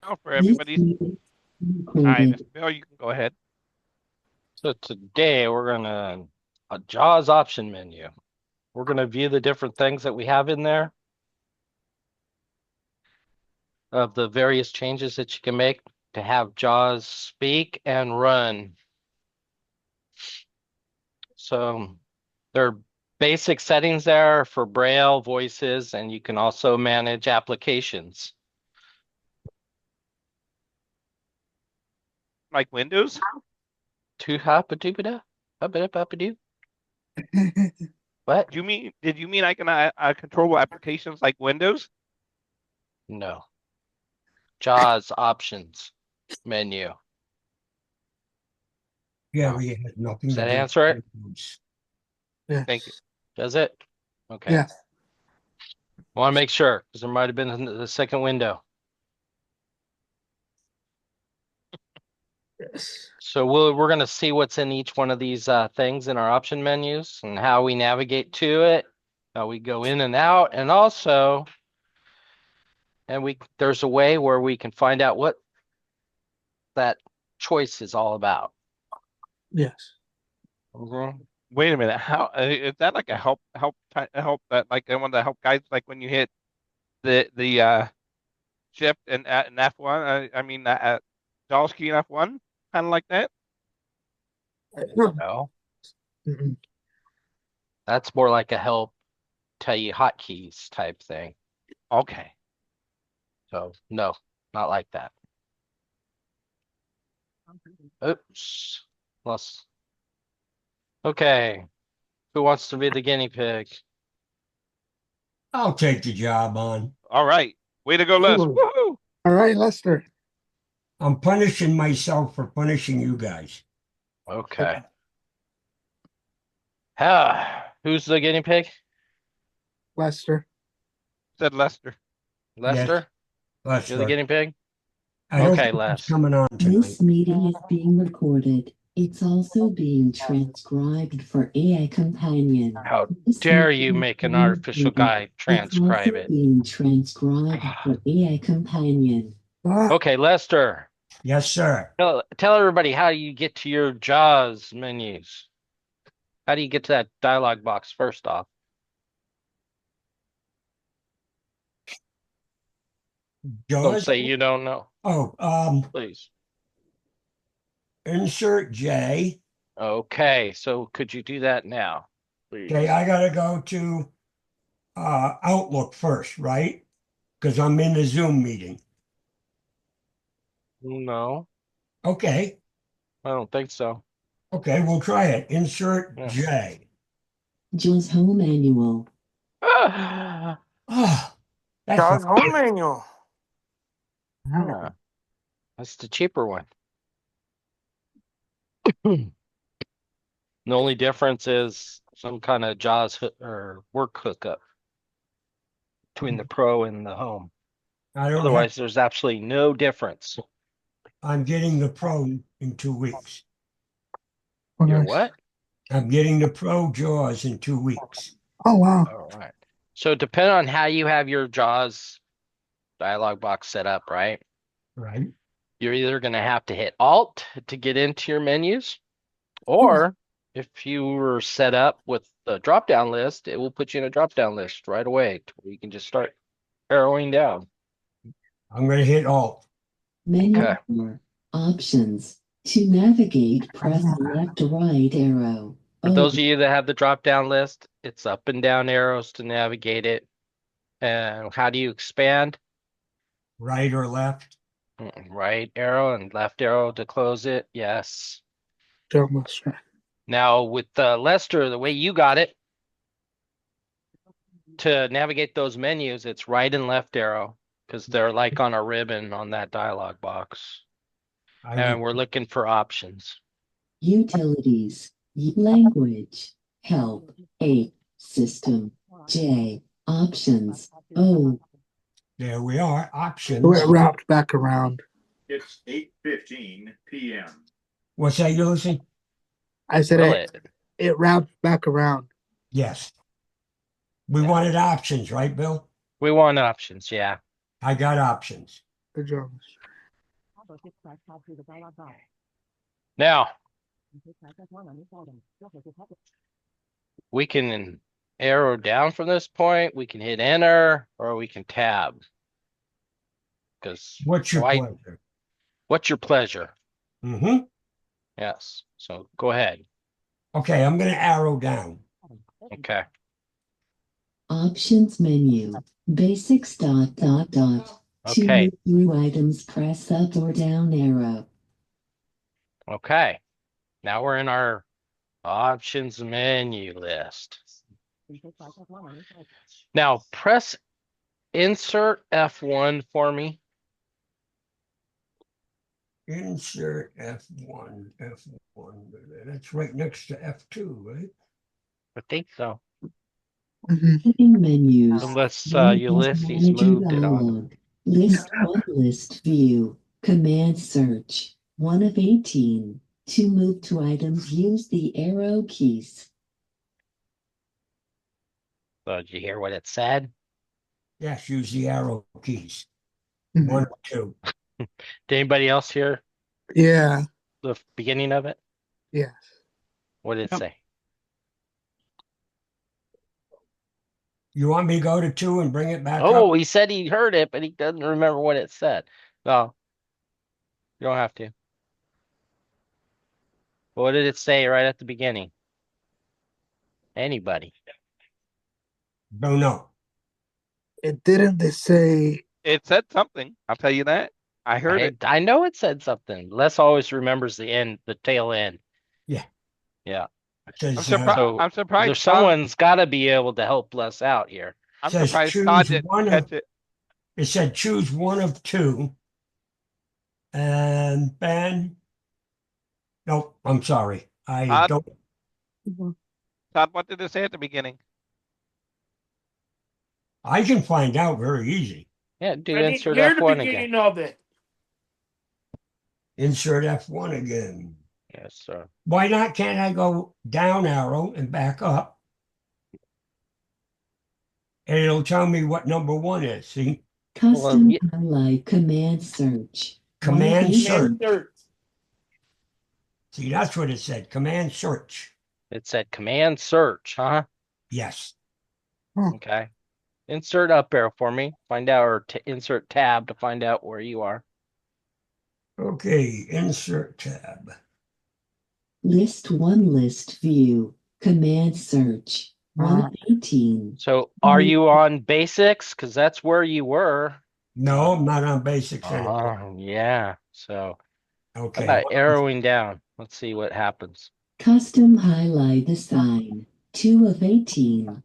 now for This everybody's. meeting is All right, recorded. Mr. Bill, you can go ahead. So today we're gonna a JAWS option menu. We're gonna view the different things that we have in there of the various changes that you can make to have JAWS speak and run. So there are basic settings there for Braille, voices, and you can also manage applications. Like Windows. To hapadoopada, hapadoopadoo. What? Did you mean I can control applications like Windows? No. JAWS options menu. Gary has nothing Does to that do answer it? with Yes. Thank you. Does it? Okay. Yes. Want to make sure because there might have been the second window. Yes. So we're going to see what's in each one of these things in our option menus and how we navigate to it, how we go in and out, and also, there's a way where we can find out what that choice is all about. Yes. Mhm. Wait a minute. How is that like a help that like one of the help guides like when you hit the shift and F1? I mean JAWS key and F1, kind of like that. No, Mm-mm. that's more like a help tell you hotkeys type thing. Okay. So no, not like that. Oops. Lost. Okay. Who wants to be the guinea pig? I'll take the job on. All right. Way to go, Les. Ooh. Woohoo! All right, Lester. I'm punishing myself for punishing you guys. Okay. Who's the guinea pig? Lester. Said Lester. Lester? That's You're the right. guinea pig? I don't Okay, think Les. it's coming on tonight. This meeting is being recorded. It's also being transcribed for AI Companion. How This dare meeting you is make an being artificial recorded. guy It's transcribe also it? being transcribed for AI Companion. Okay, Lester. Yes, sir. Tell everybody how you get to your JAWS menus. How do you get to that dialog box first off? Don't Jaws. say you don't know, Oh, please. insert J. Okay, so could you do that now, please? Okay, I gotta go to Outlook first, right? Because I'm in the Zoom meeting. No, Okay. I don't think so. Okay, we'll try it. Insert Yeah. J. JAWS Home Manual. Ah, that's JAWS a, Home Manual. Yeah, that's the cheaper one. The only difference is some kind of JAWS or work hookup between the Pro and the Home. I don't have, Otherwise, there's absolutely no difference. I'm getting the Pro in 2 weeks. Oh, You're nice. what? I'm getting the Pro Jaws in 2 weeks. Oh, wow. All right. So depending on how you have your JAWS dialog box set up, right? Right. You're either going to have to hit Alt to get into your menus, or if you were set up with the drop-down list, it will put you in a drop-down list right away to where you can just start arrowing down. I'm going to hit Alt. Menu Okay. bar. Options. To navigate, press the left or right arrow. For those of you that have the drop-down list, it's up and down arrows to navigate it. And how do you expand? Right or left? Right arrow and left arrow to close it. Yes. Joe Lester. Now with Lester, the way you got it, to navigate those menus, it's right and left arrow because they're like on a ribbon on that dialog box. And we're looking for options. Utilities. Language. Help. A. System. J. Options. O. There we are. Options. It wrapped back around. It's 8:15 p.m. What's that, Lucy? I said Will it wrapped back around. Yes. We wanted options, right, Bill? We want options, yeah. I got options. Good job. Now, we can arrow down from this point, we can hit enter, or we can tab. Because What's your pleasure? what's your pleasure? Mm-hmm. Yes. So go ahead. Okay, I'm gonna arrow down. Okay. Options menu. Basics dot dot dot. To Okay. move through items, press up or down arrow. Okay. Now we're in our options menu list. Now press insert F1 for me. Insert F1, F1. That's right next to F2, right? I think so. Mhm. Heading menus. Unless Manage Ulysses Manager moved it on. dialog. List one list view. Command search. 1 of 18. To move to items, use the arrow keys. So did you hear what it said? Yes, use the arrow keys. Mhm. 1 or 2. Did anybody else hear Yeah. the beginning of it? Yes. What did it Yep. say? You want me to go to 2 and bring it back Oh, up? he said he heard it, but he doesn't remember what it said. No, you don't have to. What did it say right at the beginning? Anybody? Don't know. It didn't. They say. It said something. I'll tell you that. I heard it. I know it said something. Les always remembers the end, the tail end. Yeah. Yeah. It says, I'm surprised. So I'm surprised. there's someone's got to be able to help Les out here. I'm says surprised choose Todd didn't one of- catch it. it said choose 1 of 2. And Ben, nope, I'm sorry. I Todd? don't, Todd, what did it say at the beginning? I can find out very easy. Yeah, do I didn't insert hear the F1 again. beginning of it. Insert F1 again. Yes, sir. Why not? Can't I go down arrow and back up? And it'll tell me what number 1 is. See? Custom yeah. highlight command search. Command 1 of search. 18. Insert. See, that's what it said. Command search. It said command search, huh? Yes. Okay. Insert up arrow for me. Find out, or insert tab to find out where you are. Okay, insert tab. List 1 list view. Command search. 1 of 18. So are you on basics? Because that's where you were. No, I'm not on basics anymore. Oh, yeah. So how Okay. about arrowing down? Let's see what happens. Custom highlight assign. 2 of 18.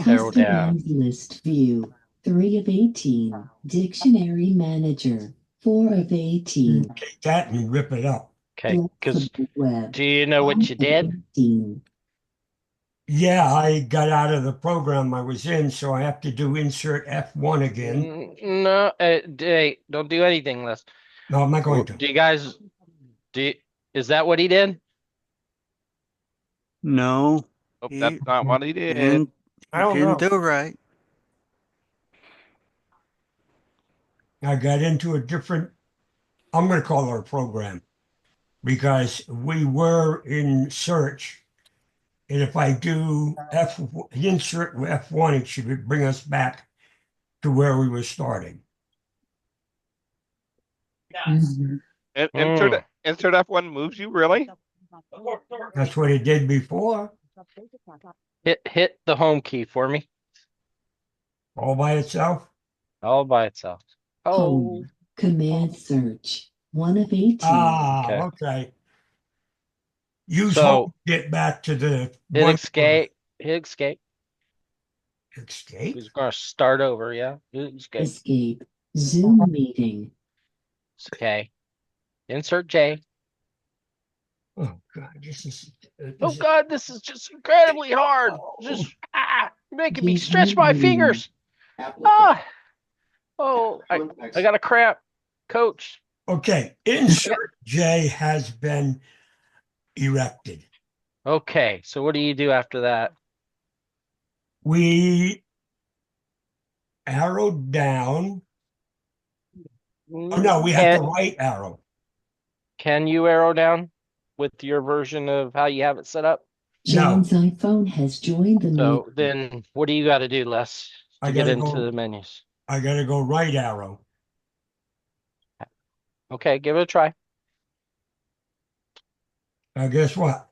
Arrow down. Customize list view. 3 of 18. Dictionary manager. 4 of 18. Take that and rip it up. Okay. Because Flexible web. do you know what you 1 of did? 18. Yeah, I got out of the program I was in, so I have to do insert F1 again. No, hey, don't do anything, Les. No, I'm not going to. Do you guys, is that what he did? No, Oh, that's not what he did. didn't, I don't didn't know. do right. I got into a different, I'm going to call it a program, because we were in search. And if I do insert F1, it should bring us back to where we were starting. Mhm. Insert F1 moves you, really? That's what it did before, Hit the home key for me, all by itself. all by itself. Oh, Home. Command search. 1 of 18. Ah, Okay. okay. Use So- home to get back to the hit one- escape, hit escape. Escape. He's gonna start over, yeah. Hit escape. Escape. Zoom meeting. Okay. Insert J. Oh God, this is. Oh God, this is just incredibly hard. Just making me stretch my fingers. Ah. Oh, I got a cramp. Coach. Okay, insert J has been erected. Okay, so what do you do after that? We arrowed down Oh, no, we have the Can, right arrow. can you arrow down with your version of how you have it set up? John's iPhone has joined the So meeting. then what do you got to do, Les, I to get gotta into go- the menus? I gotta go right arrow. Okay, give it a try. Now, guess what?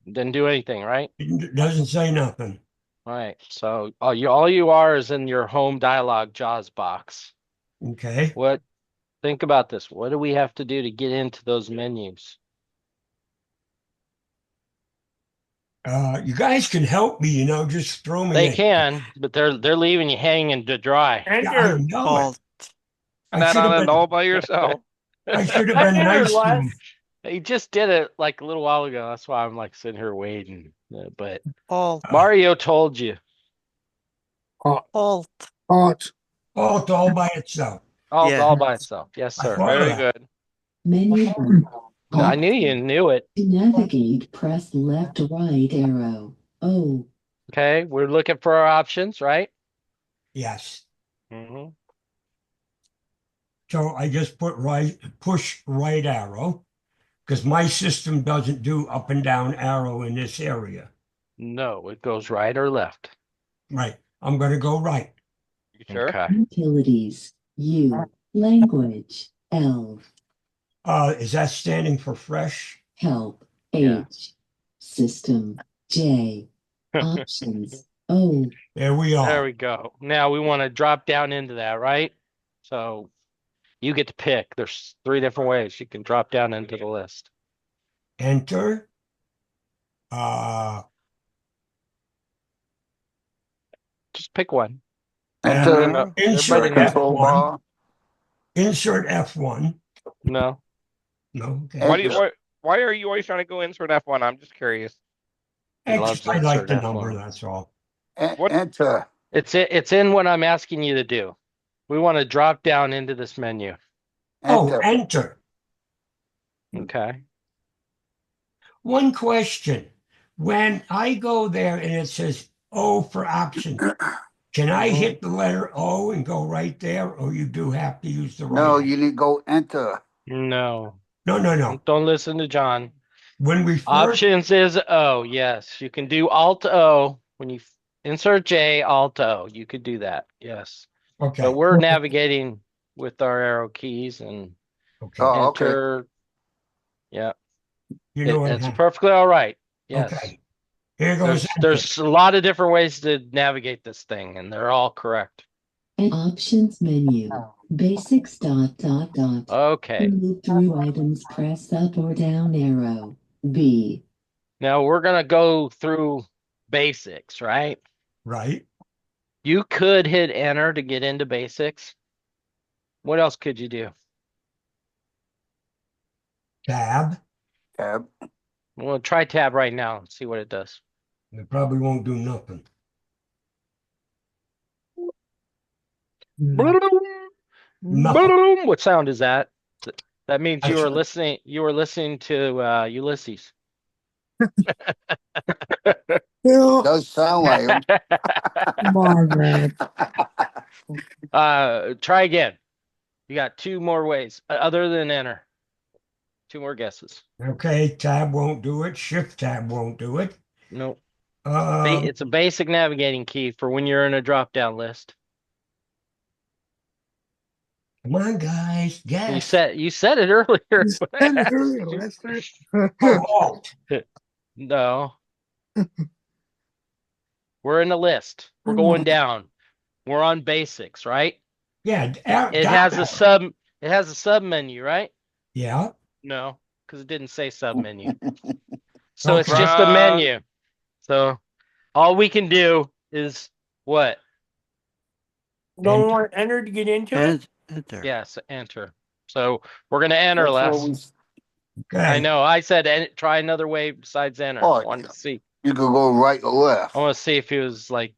Didn't do anything, right? It doesn't say nothing. All right. So all you are is in your home dialog JAWS box. Okay. Think about this. What do we have to do to get into those menus? You guys can help me, just throw me They in. can, but they're leaving you hanging to dry. Yeah, I know it. I Not should on have it been, all by yourself. I should have been nice to him. He just did it like a little while ago. That's why I'm like sitting here waiting. But Alt, Mario told you. alt, Alt. Alt all by itself. Yeah. All by itself. Yes, I sir. thought- Very that. good. Menu bar. I knew you knew it. To navigate, press left or right arrow. Oh, Okay, we're looking for our options, right? Yes. Mm-hmm. So I just push right arrow because my system doesn't do up and down arrow in this area. No, it goes right or left. Right. I'm going to go right. You sure? Okay. utilities. U. Language. L. Is that standing for fresh? Help. Yeah. H. System. J. Options. O. There we There are. we go. Now we want to drop down into that, right? So you get to pick. There's 3 different ways you can drop down into the list. Enter. Uh, Just pick one. Enter. No, insert everybody knows. Control F1. bar. Insert F1. No. No. Okay. Why are you always trying to go insert F1? I'm just curious. He loves I like insert the F1. number, that's all. What- Enter. It's in what I'm asking you to do. We want to drop down into this menu. Oh, Enter. enter. Okay. One question. When I go there and it says O for option, can I hit the letter O and go right there, or you do have to use the right? No, you need to go enter. No. No. Don't listen to John. When we first, Options is O. Yes, you can do Alt O when you insert J, Alt O. You could do that. Yes. okay, But we're navigating with our arrow keys and okay, Oh, okay. enter. Yeah, you know what? it's perfectly all right. Yes. Okay, here goes. There's a lot of different ways to navigate this thing, and they're all correct. And options menu. Basics. To Okay. move through items, press up or down arrow. B. Now we're gonna go through basics, right? Right, You could hit enter to get into basics. What else could you do? tab. Tab. Well, try tab right now and see what it does. It probably won't do nothing. Nothing. What sound is that? That means you were Actually- listening to Ulysses. Phil, Does sound like him. come on, man. Try again. You got 2 more ways other than enter. 2 more guesses. Okay, tab won't do it. Shift tab won't do it. Nope. Um, It's a basic navigating key for when you're in a drop-down list. come on, guys, guess. You said it earlier. Send it earlier, Lester. Oh, Alt. No. We're in the list. We're going down. We're on basics, right? Yeah, It has a sub menu, right? Yeah, No, because it didn't say sub menu. So it's Okay. just a menu. So all we can do is what? Don't want enter to get into it? Enter. Yes, enter. So we're gonna enter That's what less. okay. I know. I said try another way besides enter. Oh, I wanted to see. You could go right or left. I want to see if he was like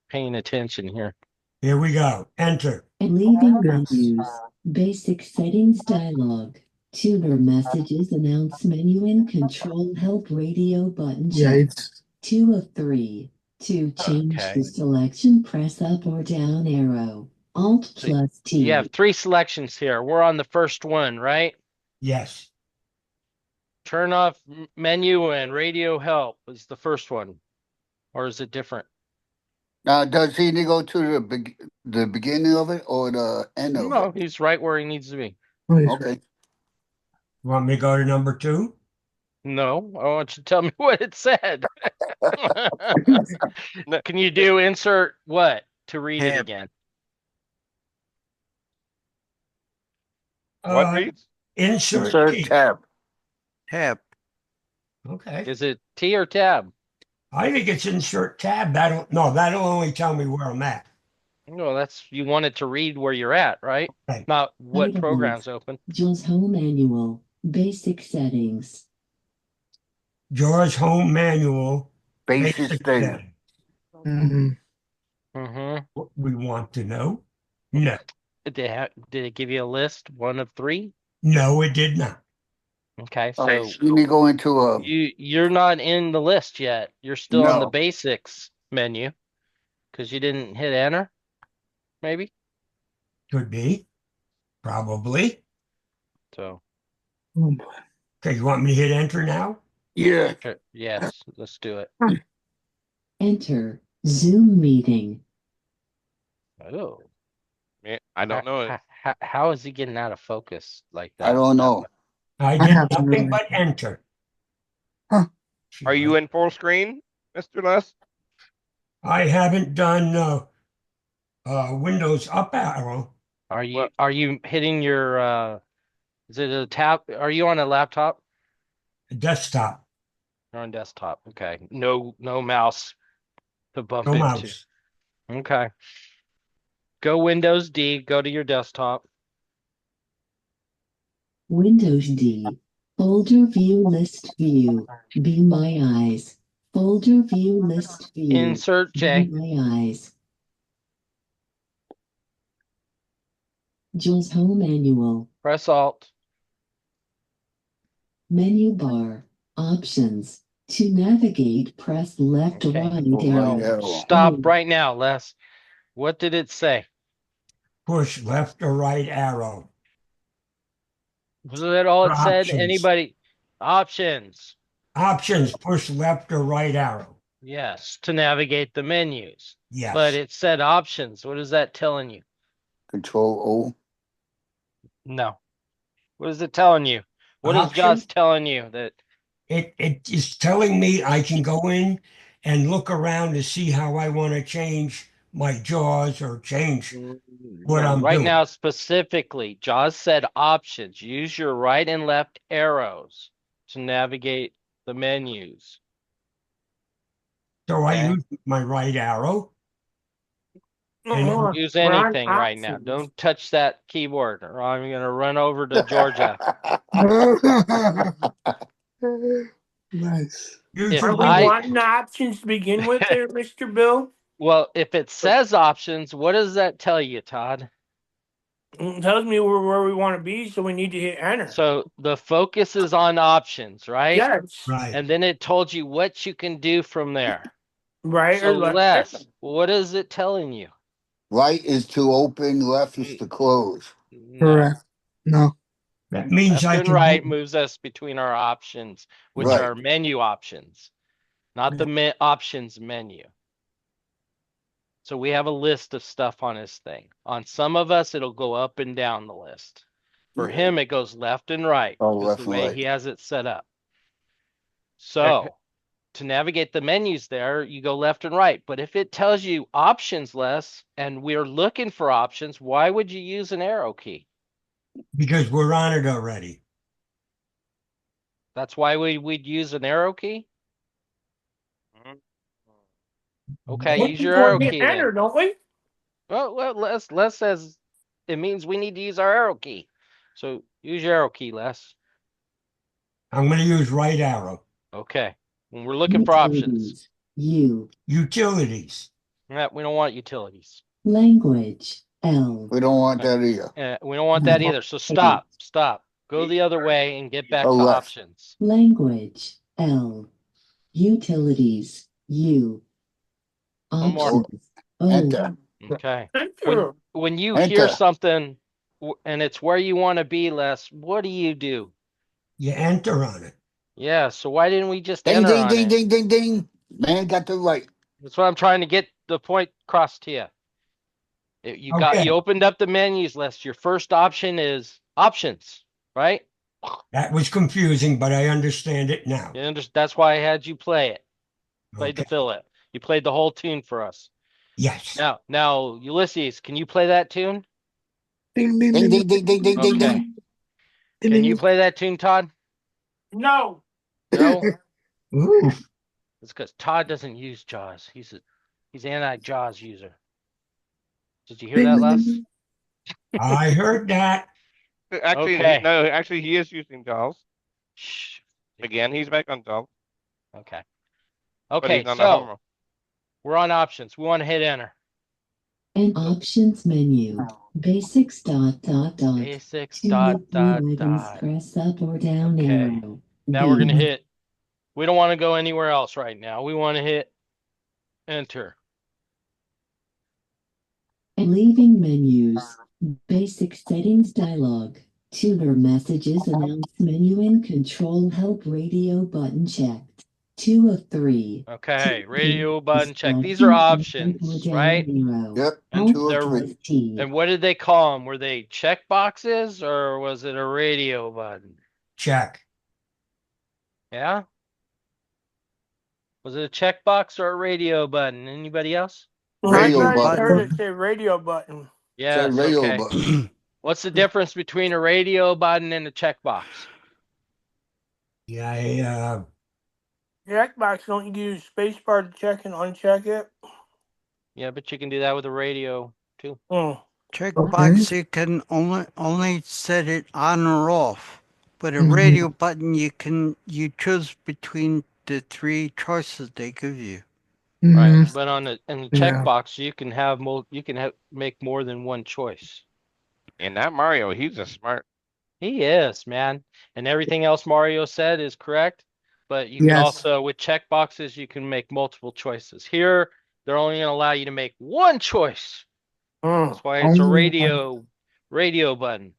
paying attention here. Here we go. Enter. And leaving menus. Basic settings dialog. Tuner messages announce menu and control help radio button Yeah, check. it's 2 of 3. To change Okay. the selection, press up or down arrow. Alt So plus T. You have 3 selections here. We're on the first one, right? Yes. Turn off menu and radio help is the first one. Or is it different? Now, does he need to go to the beginning of it or the end of No, it? he's right where he needs to be. Okay. Want me to go to number 2? No, I want you to tell me what it said. Can you do insert what to read it Tab. again? What reads? Insert Insert key. tab. Tab. Okay. Is it T or tab? I think it's insert tab. That'll only tell me where I'm at. No, that's you want it to read where you're at, right? Right. Not what Items. program's open. JAWS Home Manual. Basic settings. JAWS Home Manual. Basic thing. settings. Mhm. Mm-hmm. What we want to know? No. Did it give you a list? 1 of 3? No, it did not. Okay, Oh, so you need to go into a, you're not in the list yet. You're still on the No. basics menu because you didn't hit enter, maybe. Could be. Probably. So Oh, boy. Okay, you want me to hit enter now? yeah. yes, let's do it. Enter. Zoom meeting. Oh, I don't know. How is he getting out of focus like that? I don't know. I I did have no nothing but idea. enter. Huh. Are you in full screen, Mr. Les? I haven't done Windows up arrow. Are you What? are you hitting your is it a tab? Are you on a laptop? Desktop. You're on desktop. Okay. No mouse to bump No into. mouse. Okay. Go Windows D, go to your desktop. Windows D. Folder view list view. Be my eyes. Folder view list view. Insert Be J. my eyes. JAWS Home Manual. Press Alt. Menu bar. Options. To navigate, press left or Okay. right Right arrow. arrow. Stop right now, Les. What did it say? Push left or right arrow. Was that all it said? Options. Anybody? Options. Options, push left or right arrow. Yes, to navigate the menus. Yes. But it said options. What is that telling you? Control No. What is it telling you? What is JAWS Options? telling you that? It is telling me I can go in and look around to see how I want to change my JAWS or change what No, I'm right doing. now specifically, JAWS said options. Use your right and left arrows to navigate the menus. So I Okay. use my right arrow. And Hold on. Use We're on anything right now. options. Don't touch that keyboard or I'm gonna run over to Georgia. Nice. Use If your Are we I- wanting the options to begin with there, Mr. Bill? Well, if it says options, what does that tell you, Todd? It tells me where we want to be, so we need to hit enter. So the focus is on options, right? Yes. right. And then it told you what you can do from there. Right So or left. Les, what is it telling you? Right is to open, left is to close. No. Correct. No. That means Left I and can right do- moves us between our options, which Right. are menu options, not the options menu. So we have a list of stuff on his thing. On some of us, it'll go up and down the list. For Yeah. him, it goes left and right. Oh, Is left the and way right. he has it set up. So to navigate the menus there, you go left and right. But if it tells you options less and we're looking for options, why would you use an arrow key? because we're on it already. That's why we'd use an arrow key? Okay, What use We your go arrow and hit key enter, then. don't we? Well, Les says it means we need to use our arrow key. So use your arrow key, Les. I'm going to use right arrow. Okay. When we're looking for options. U. Utilities. We don't want utilities. Language. L. We don't want that either. We don't want that either. So stop. Go the other way and get back to left. options. Language. L. Utilities. U. One more. Options. O. Enter. Okay. Enter. When you Enter. hear something and it's where you want to be, Les, what do? You enter on it. Yeah, so why didn't we just Ding, enter ding, on ding, it? ding, ding, ding. Man got the right. That's what I'm trying to get the point across to you. Okay. You opened up the menus list. Your first option is options, right? That was confusing, but I understand it now. That's why I had you play it. Played Okay. the fill it. You played the whole tune for us. Yes. Now, Ulysses, can you play that tune? Ding, ding, ding, ding, ding, ding, Okay. ding. Can you play that tune, Todd? No. No? Ooh. It's because Todd doesn't use JAWS. He's anti-JAWS user. Did you hear that, Les? I heard that. Actually, Okay. no, actually, he is using Jaws. Shh. Again, he's back on Jaws, Okay. but Okay, he's on the home so row. we're on options. We want to hit enter. An options menu. Basics ... Basics To dot move through dot items, dot. press up or down Okay. arrow. Now we're gonna V. hit. We don't want to go anywhere else right now. We want to hit enter. And leaving menus. Basic settings dialog. Tuner messages announce menu and control help radio button checked. 2 of 3. Okay, T- radio button check. select These are T, up or options, down right? arrow. Yep, And 2 they're- or 3. T. And what did they call them? Were they check boxes or was it a radio button? Check. Yeah? Was it a checkbox or a radio button? Anybody else? Radio I button. heard it say radio button. Yes, radio okay. button. What's the difference between a radio button and a checkbox? Yeah, Checkbox don't use spacebar to check and uncheck it. Yeah, but you can do that with a radio too. Mm. Checkbox, you can only set it on or off. But a Mhm. radio button, you choose between the 3 choices they give you. Right. But in the Yeah. checkbox, you can have make more than one choice. And that Mario, he's a smart. He is, man. And everything else Mario said is correct. But you can also, with checkboxes, you can make multiple choices. Here, they're only going to allow you to make one choice. That's why it's a radio button.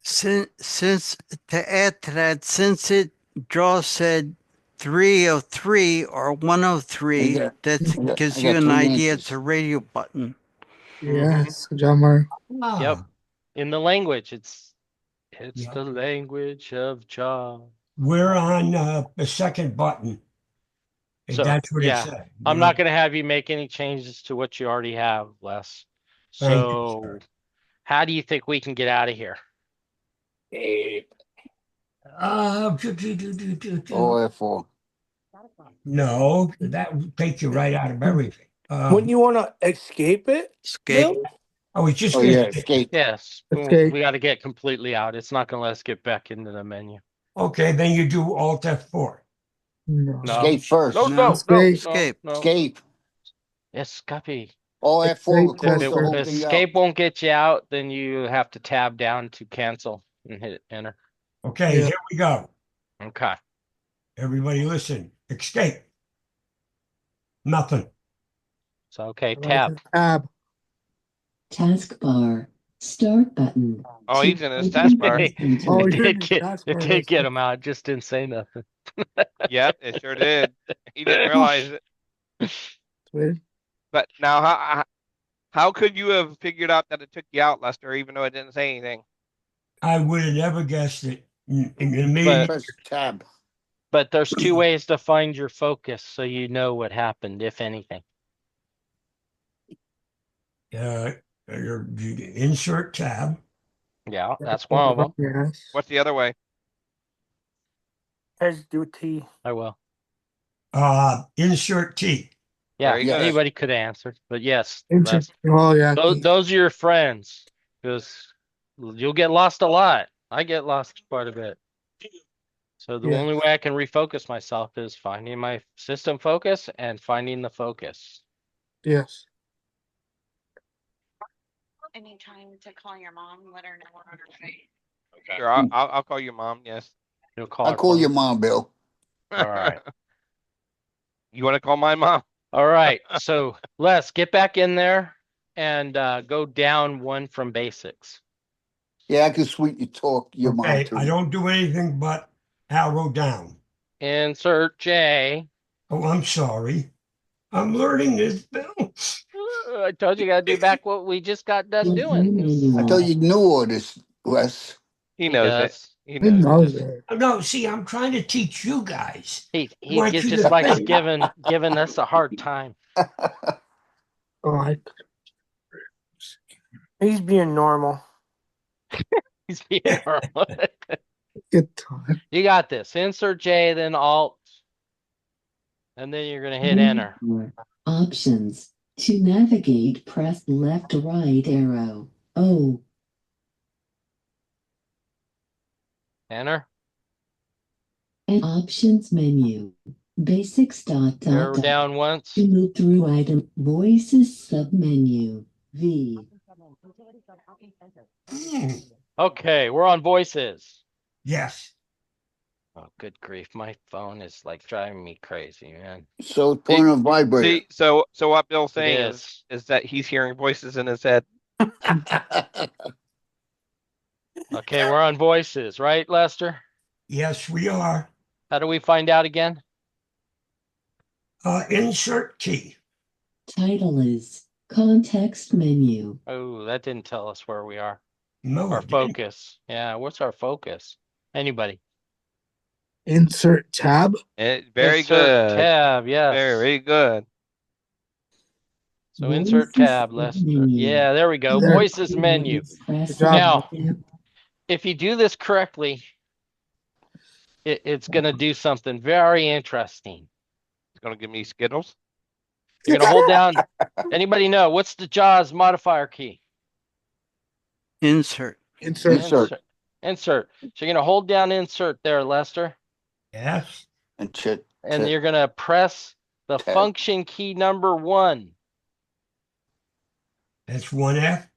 Since to add to that, since it draw said 3 of 3 or 1 of 3, I got- gives I you got an 3 idea answers. it's a radio button. Yes, John Mario. Yep. In the language, it's Yeah. the language of Jaw. we're on the second button. If So, that's what yeah, it said. I'm not going to have you make any changes to what you already have, Les. Thank you, So, sir. how do you think we can get out of here? OF4. No, that would take you right out of everything. Wouldn't you want to escape it? Escape. Bill? Oh, it's just Oh, yeah, escape. Yes, Okay. we got to get completely out. It's not going to let us get back into the menu. okay. Then you do Alt F4. No. Escape first. No. Escape. No. Escape. Escape. OF4 will If close the whole thing out. escape won't get you out, then you have to tab down to cancel and hit enter. Okay, here we go. Okay. Everybody listen. Escape. Nothing. So, okay, tab. Taskbar. Start button. Oh, he's in his open taskbar. It did get him out, just didn't say nothing. Yep, it sure did. He didn't realize it. But now, how could you have figured out that it took you out, Lester, even though it didn't say anything? I would have never guessed it. In the meeting. Press tab. But there's 2 ways to find your focus so you know what happened, if anything. You insert tab. Yeah, that's one of them. Yes. What's the other way? Has to do with T. I will. Insert T. Yeah, Very good. anybody could answer, but yes, Oh, yeah. those are your friends, because you'll get lost a lot. I get lost quite a bit. So the Yeah. only way I can refocus myself is finding my system focus and finding the focus. Yes. Any time to call your mom, let her know we're on her way. Sure, I'll call your mom. Yes. You'll call I'll her call phone. your mom, Bill. All right. You want to call my mom? All right. So Les, get back in there and go down one from basics. Yeah, I can sweet you talk your mom Okay, too. I don't do anything but arrow down. Insert J. Oh, I'm sorry. I'm learning this, Bill. I told you gotta do back what we just got done Review doing. I manual. thought you knew all this, Wes. He He knows it. does. He knows it. Just- No, see, I'm trying to teach you guys. He Want you just to likes think. giving us a hard time. He's being normal. He's being normal. You got this. Insert J, then Alt, and then you're gonna hit enter. Options. To navigate, press left or right arrow. Oh, Enter. and options menu. Basics dot Arrow dot dot. down once. To move through item voices submenu. V. Okay, we're on voices. Yes. Oh, good grief. My phone is like driving me crazy, man. So put on a vibrator. See, so what Bill's It saying is. is that he's hearing voices in his head. Okay, we're on voices, right, Lester? Yes, we are. How do we find out again? Insert key. Title is context menu. Oh, that didn't tell us where we are. No, Our it didn't. focus. Yeah, what's our focus? Anybody? Insert tab. Very Insert good. tab, yes. Very good. So insert Voices tab, Lester. submenu. Yeah, there we go. There. Voices menu. Press Good job. Now, left. if you do this correctly, it's gonna do something very interesting. It's gonna give me Skittles. You're gonna hold down. Anybody know what's the JAWS modifier key? Insert. Insert. Insert. So you're gonna hold down insert there, Lester, Yes. And check. and you're gonna press the Tab. function key number 1. That's one F.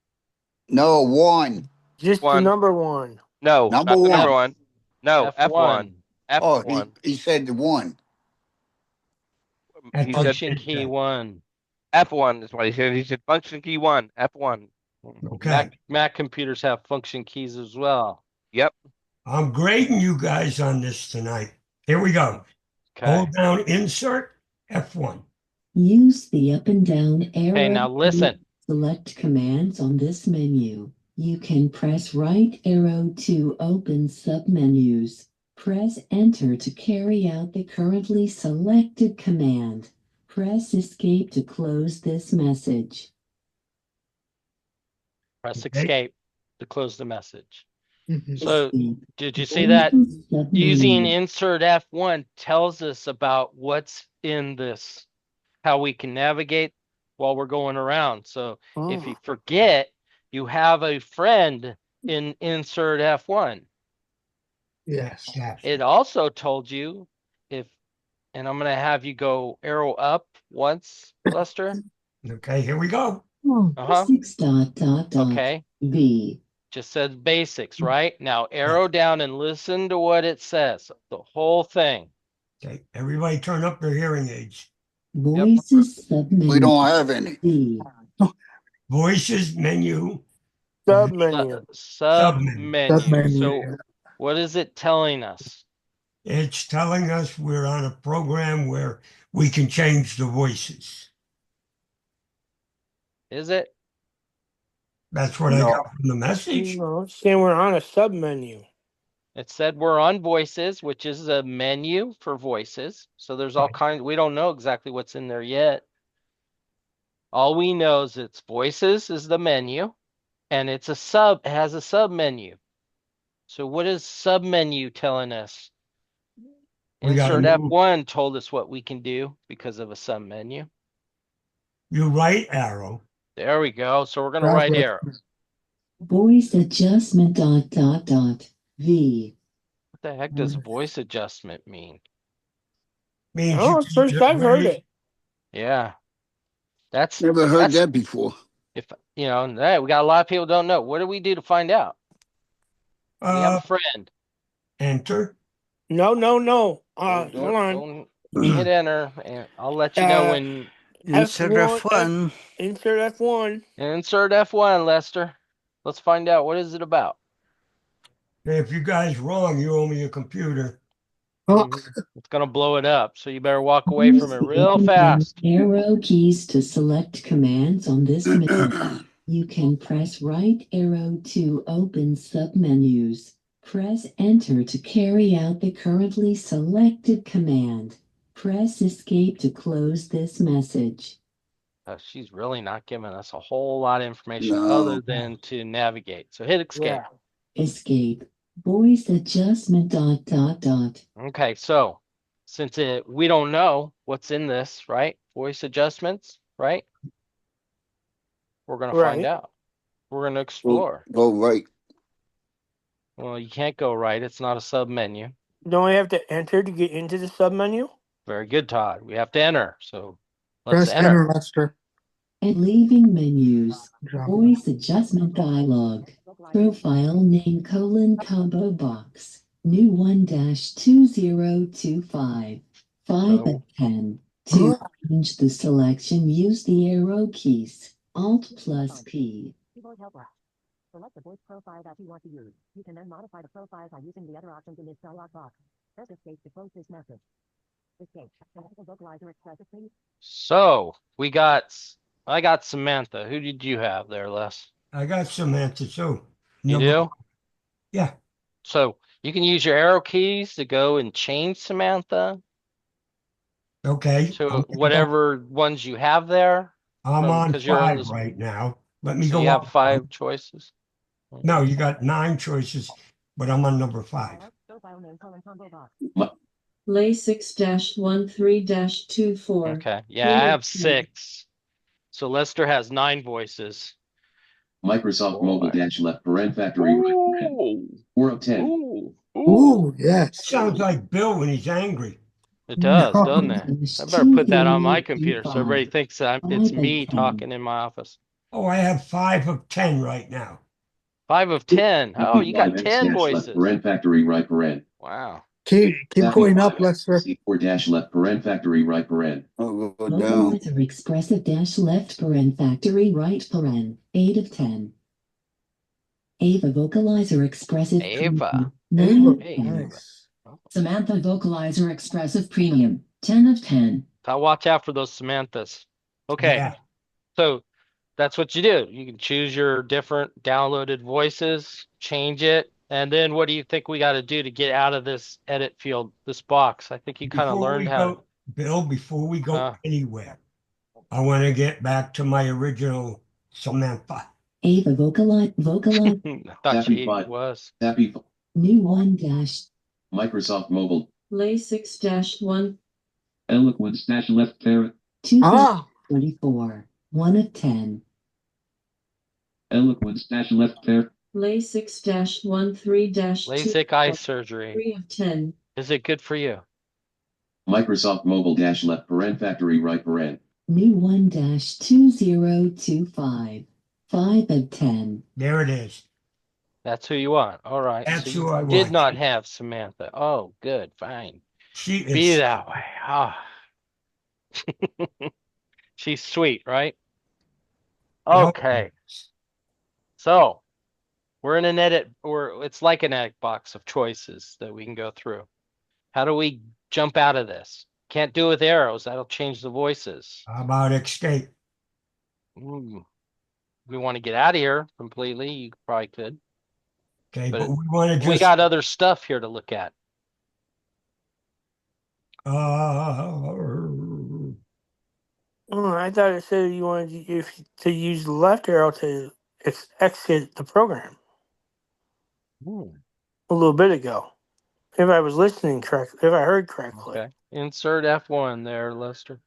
No, one. Just the One. number one. No, Number not the number one. one. No, F1. Oh, F1. he said the one. At He the- said Function key 1. F1 is what he said. He said function key 1. F1. Okay. Mac computers have function keys as well. Yep. I'm grading you guys on this tonight. Here we go. Okay. Hold down insert F1. Use the up and down arrow. Okay, now listen. Select commands on this menu. You can press right arrow to open submenus. Press enter to carry out the currently selected command. Press escape to close this message. Press Okay. escape to close the message. Mhm. So Escape. did you see that? Voices submenu. Using insert F1 tells us about what's in this, how we can navigate while we're going around. So if you forget, you have a friend in insert F1. Yes. Yes. It also told you if, and I'm going to have you go arrow up once, Lester. Okay, here we go. Uh-huh. Basics dot dot dot. Okay. V. Just says basics, right? Now arrow down and listen to what it says. The whole thing. Okay, everybody turn up their hearing aids. Voices submenu. We don't have any. V. Voices menu. Submenu. Submenu. Submenu. So what is it telling us? It's telling us we're on a program where we can change the voices. Is it? That's what I No. got from the message. No, it's saying we're on a submenu. It said we're on voices, which is a menu for voices. So there's all Right. kinds, we don't know exactly what's in there yet. All we know is it's voices is the menu and it's it has a sub menu. So what is sub menu telling us? We gotta Insert move. F1 told us what we can do because of a sub menu. You right arrow. There we go. So we're gonna right arrow. Voice adjustment dot dot dot. V. What the heck does voice adjustment mean? Means Oh, you it's can first just I've heard raise- it. Yeah. That's Never heard that's- that before. If you know, hey, we got a lot of people don't know. What do we do to find out? We have a friend. Enter. No. Don't- Hold on. don't hit enter, and I'll let you know Uh, when Insert F1. Insert F1. Insert F1, Lester. Let's find out, what is it about? If you guys wrong, you owe me a computer. Oh, It's gonna blow it up, so you better walk away from it Use the real up and fast. arrow keys to select commands on this menu. You can press right arrow to open submenus. Press enter to carry out the currently selected command. Press escape to close this message. She's really not giving us a whole lot of information No. other than to navigate. So hit escape. Escape. Voice adjustment ... Okay, so since we don't know what's in this, right? Voice adjustments, right? We're gonna find Right. out. We're gonna explore. Go right. Well, you can't go right. It's not a sub menu. Don't we have to enter to get into the submenu? Very good, Todd. We have to enter. So let's press enter. enter, Lester. And leaving menus. Drop. Voice adjustment dialog. Profile name : combo box. New 1-2025. 5 of 10. To change the selection, use the arrow keys. Alt plus P. Keyboard helper. Select the voice profile that you want to use. You can then modify the profile by using the other options in this dialog box. Press escape to close this message. Escape. Select the vocalizer expressive, please. So I got Samantha. Who did you have there, Les? I got Samantha too. You do? Yeah. So you can use your arrow keys to go and change Samantha Okay. to whatever ones you have there. I'm on 'cause you're on 5 this- right now. Let me So go you have up. 5 choices. No, you got 9 choices, but I'm on number 5. Profile name : combo box. Lay 6-13-24. Okay. Yeah, I have 6. So Lester has 9 voices. Microsoft Mobile dash left paren factory right paren. Ooh. 4 of 10. Ooh. Ooh, yes. Sounds like Bill when he's angry. It does, No. doesn't it? I better put that on my computer so everybody thinks it's me talking in my office. Oh, I have 5 of 10 right now. 5 of 10. Oh, you got 10 Left voices. paren factory right paren. Wow. Keep going up, Lester. 4 dash left paren factory right paren. Oh, go down. Vocalizer expressive left paren factory right paren. 8 of 10. Ava vocalizer expressive Ava. premium. 9 of Hey. 10. Nice. Samantha vocalizer expressive premium. 10 of 10. So watch out for those Samanthas. Okay. Yeah. So that's what you do. You can choose your different downloaded voices, change it, and then what do you think we got to do to get out of this edit field, this box? I think you kind of Before learned we how. go, Bill, before we go Huh. anywhere, I want to get back to my original Samantha. Ava vocalize I thought Happy she fun. was. Happy new 1 dash Microsoft Mobile. lay 6-1 Eloquence dash left paren. 2024. 1 of 10. Eloquence dash left paren. Lay 6-13-2. LASIK eye surgery. 3 of 10. Is it good for you? Microsoft Mobile dash left paren factory right paren. New 1-2025. 5 of 10. There it is. That's who you want. All right. That's So who you I did want. not have Samantha. Oh, good. Fine. She is. Be that way. Ah. She's sweet, right? Yep. Okay. So we're in an edit, or it's like an edit box of choices that we can go through. How do we jump out of this? Can't do it with arrows. That'll change the voices. How about escape? Ooh. We want to get out of here completely. You probably could. Okay, But but we want to just. We got other stuff here to look at. Oh, I thought it said you wanted to use the left arrow to exit the program a little bit ago. If I was listening correctly, if I heard correctly. Okay. Insert F1 there, Lester.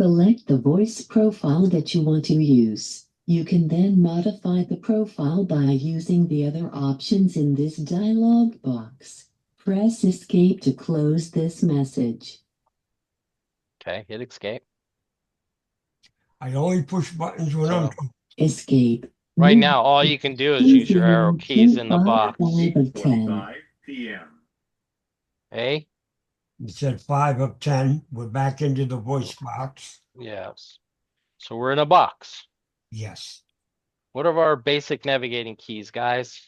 Select the voice profile that you want to use. You can then modify the profile by using the other options in this dialog box. Press escape to close this message. Okay, hit escape. I only push buttons when I'm. Escape. Right now, all you can do is use your arrow keys in the box. 5 of 10. 5 p.m. Hey, You said 5 of 10. We're back into the voice box. Yes. So we're in a box. Yes. What are our basic navigating keys, guys?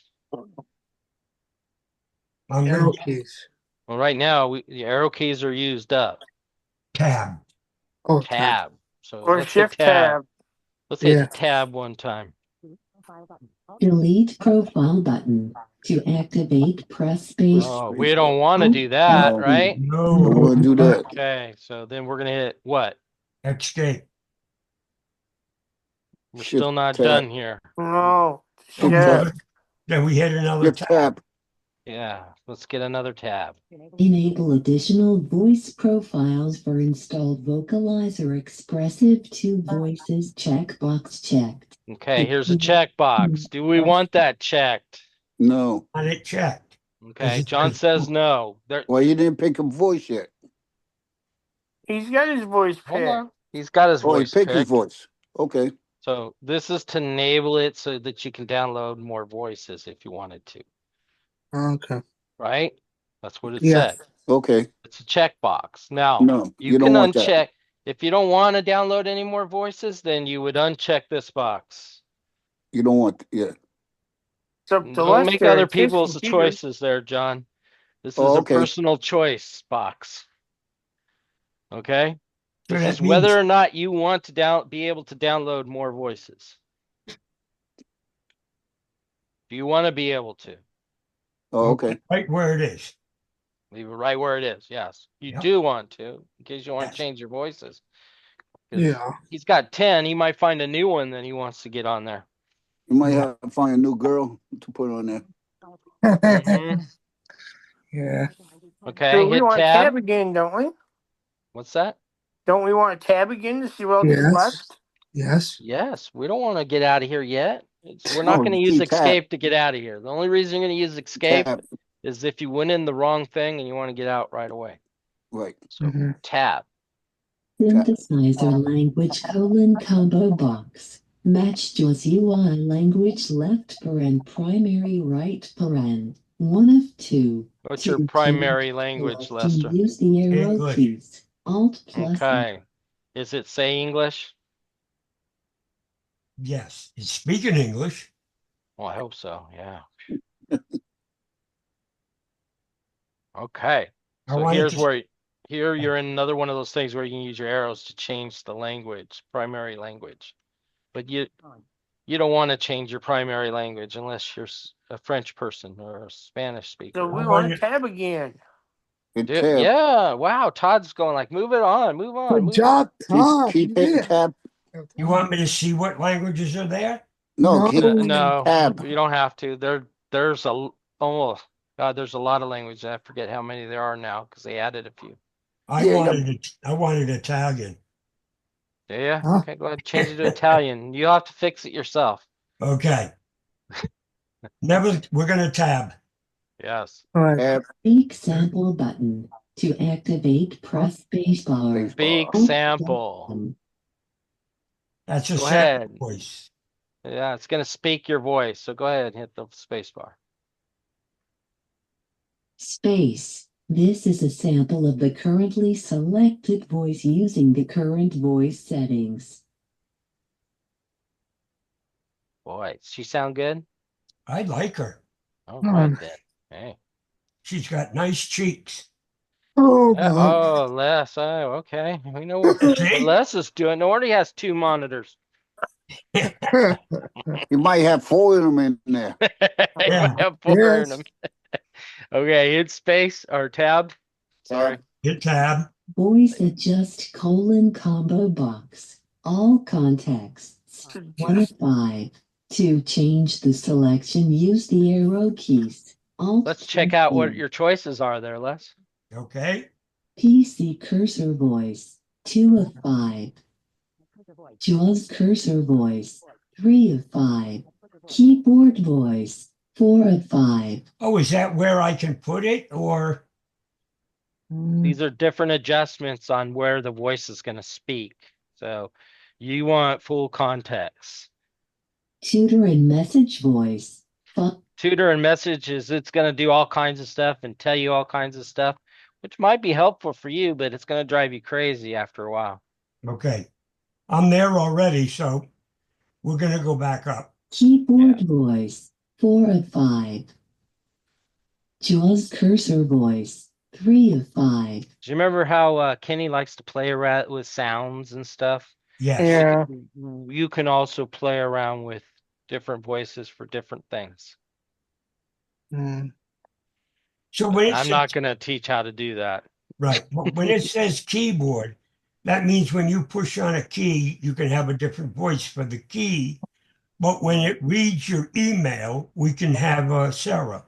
I'm Arrow gonna keys. Well, right now the arrow keys are used up. tab. Oh, Tab. So Or let's hit shift tab. tab. Let's hit Yeah. tab one time. Profile button. Alt Delete profile button. To activate, press space. Oh, we don't want to do that, No. right? Don't No. want to do that. Okay, so then we're gonna hit what? Escape. We're Shift still not tab. done here. No. Shift Shift. tab. Then we hit another Shift tab. tab. Yeah, let's get another tab. Enable additional voice profiles for installed Vocalizer Expressive 2 Voices checkbox checked. Okay, here's a checkbox. Do we want that checked? No. On it checked. Okay, it John says no. There, Well, you didn't pick a voice yet. He's got his voice hold picked. on. He's got his Oh, he voice picked his picked. voice. Okay. So this is to enable it so that you can download more voices if you wanted to, Okay. right? That's what it Yeah. said. Okay. It's a checkbox. Now, No, you you can don't want that. uncheck. If you don't want to download any more voices, then you would uncheck this box. You don't want. Yeah. It's up to Don't make Lester. other It's his people's computer. choices there, John. This is Oh, a okay. personal choice box. Okay? So This that is whether means- or not you want to be able to download more voices. Do you want to be able to? Oh, okay. Right where it is. Leave it right where it is. Yes. You Yep. do want to, in case you want Yes. to change your voices. 'Cause Yeah. He's got 10. He might find a new one that he wants to get on there. You might have to find a new girl to put on there. Mhm. Yeah. Okay, So we hit want tab. tab again, don't we? What's that? Don't we want a tab again to see what else is Yes. left? Yes. Yes, we don't want to get out of here yet. We're not No, going to use key tab. escape to get out of here. The only reason you're going to use escape Tab. is if you went in the wrong thing and you want to get out right away. Right. So Mhm. tab. Synthesizer language combo box. Match JAWS UI language left paren primary right paren. 1 of 2. What's To your change primary language, selection, Lester? use the arrow English. keys. Alt plus. Okay. Is it say English? Yes. It's speaking English. Well, I hope so. Yeah. Okay. I So wanted here's to- where here you're in another one of those things where you can use your arrows to change the language, primary language. But you don't want to change your primary language unless you're a French person or a Spanish speaker. So we I want want- tab again. Hit Dude, tab. yeah, wow, Todd's going like, move it on, move on. Good move job, Todd. Keep hitting Yeah. tab. You want me to see what languages are there? No, No. keep on. hitting No, tab. you don't have to. There's oh God, there's a lot of languages. I forget how many there are now because they added a few. I Yeah, wanted Italian. Do you? Huh? Okay, go ahead and change it to Italian. You'll have to fix it yourself. Okay. We're gonna tab. Yes. All right. Tab. Speak sample button. To activate, press spacebar. Speak Alt sample. button. That's a Go sample ahead. voice. Yeah, it's gonna speak your voice. So go ahead and hit the space bar. Space. This is a sample of the currently selected voice using the current voice settings. Boy, does she sound good? I like her. All Hmm. right then. Hey. She's got nice cheeks. Oh, God. Oh, Les. Oh, okay. We know what See? Les is doing. No wonder he has 2 monitors. You might have 4 of them in there. He Yeah. might have 4 in Yes. them. Okay, hit space or tab. Sorry. Hit tab. Voice adjust combo box. All contexts. 1 of 5. To change the selection, use the arrow keys. Alt Let's check out what plus your choices are there, Les. Okay. PC cursor voice. 2 of 5. JAWS cursor voice. 3 of 5. Keyboard voice. 4 of 5. Oh, is that where I can put it or? These are different adjustments on where the voice is going to speak. So you want full context. Tutor and message voice. Tutor and messages, it's going to do all kinds of stuff and tell you all kinds of stuff. which might be helpful for you, but it's gonna drive you crazy after a while. Okay. I'm there already, so we're gonna go back up. Keyboard voice, 4 of 5. JAWS cursor voice, 3 of 5. Do you remember how Kenny likes to play around with sounds and stuff? Yes. Yeah. You can also play around with different voices for different things. Mm. So when it I'm says, not gonna teach how to do that. right, but when it says keyboard, that means when you push on a key, you can have a different voice for the key. But when it reads your email, we can have Sarah.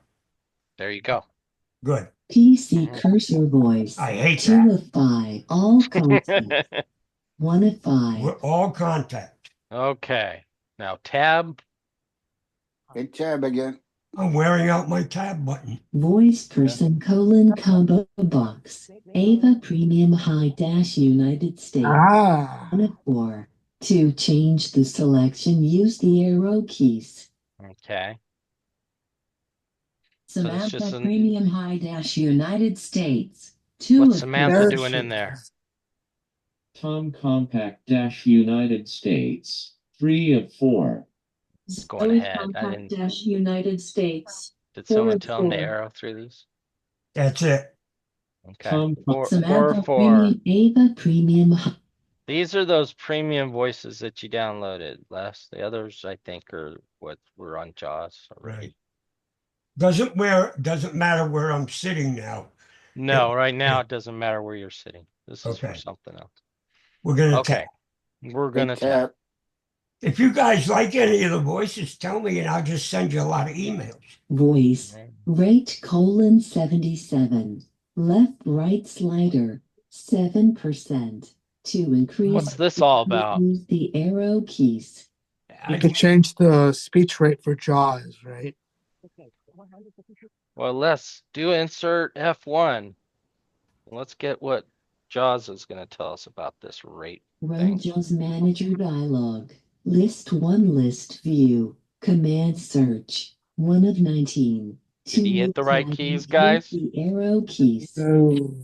There you go. Good. PC cursor voice, I hate 2 that. of 5. All contact, 1 of 5. We're all contact. Okay. Now tab. Hit tab again. I'm wearing out my tab button. Voice person : combo box. Ava Premium High Dash United States. Ah. 1 of 4. To change the selection, use the arrow keys. Okay. So it's Samantha just Premium High Dash United States. 2 what's of Samantha 4. doing in there? Tom Compact Dash United States, 3 of 4. Going Zoe ahead. I Compact didn't. Dash United States. Did 4 someone of tell him to 4. arrow through these? That's it. Okay. Tom Four Samantha of 4. Premium Ava Premium These are those premium voices that you downloaded, Les. The others, I think, are what were on JAWS already. Right. Doesn't matter where I'm sitting now. No, right now it doesn't matter where you're sitting. This is for Okay. something else. We're gonna Okay. tap. We're gonna Hit tap. tab. If you guys like any of the voices, tell me and I'll just send you a lot of emails. voice. Rate : 77. Left right slider 7%. To increase. What's this all about? Use the arrow keys. You can change the speech rate for JAWS, right? Well, let's do insert F1. Let's get what JAWS is going to tell us about this rate Run thing. JAWS Manager dialog. List 1 list view. Command search. 1 of 19. Did you hit the right items, keys, use guys? The arrow keys. No.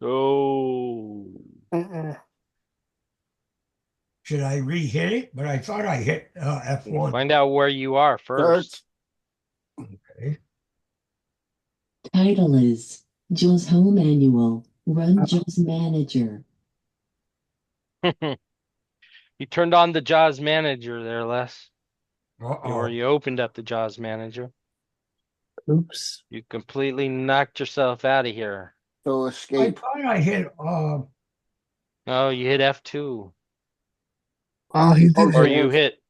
Oh. Should I re-hit it? But I thought I hit F1. Find out where you are first. Okay. Title is JAWS Home Manual. Run JAWS Manager. You turned on the JAWS Manager there, Les. Or Uh-oh. you opened up the JAWS Manager. Oops. You completely knocked yourself out of here. So I escape. thought I hit Oh, you hit F2. Oh, he did. Or hit.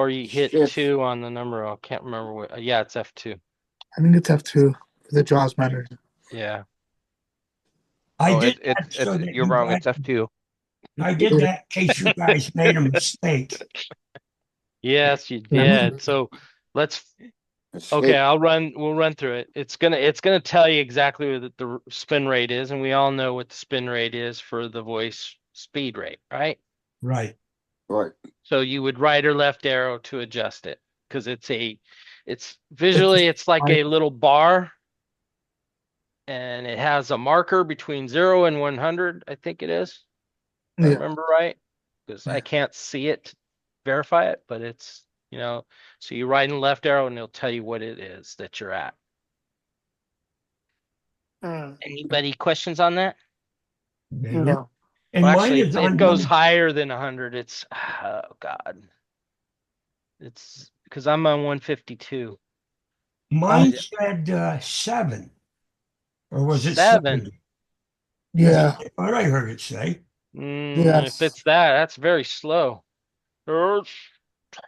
you hit Shift. 2 on the number. I can't remember what. Yeah, it's F2. I think it's F2 for the JAWS Manager. Yeah. I did that It's so that you're you wrong. guys, It's F2. I did that in case you guys made a mistake. Yes, you did. So let's. Escape. Okay, we'll run through it. It's gonna tell you exactly what the spin rate is, and we all know what the spin rate is for the voice speed rate, right? Right. Right. So you would right or left arrow to adjust it, because it's visually it's like a little bar, and it has a marker between 0 and 100, I think it is. If I Yeah. remember right, because I can't see it to verify it, but it's, so you right and left arrow and it'll tell you what it is that you're at. Anybody questions on that? No. And Well, mine actually, is it on goes higher than 100. It's, oh God. It's because I'm on 152. mine said 7. Or was it 7? 70? Yeah. I thought I heard it say. If it's that, that's very slow. It's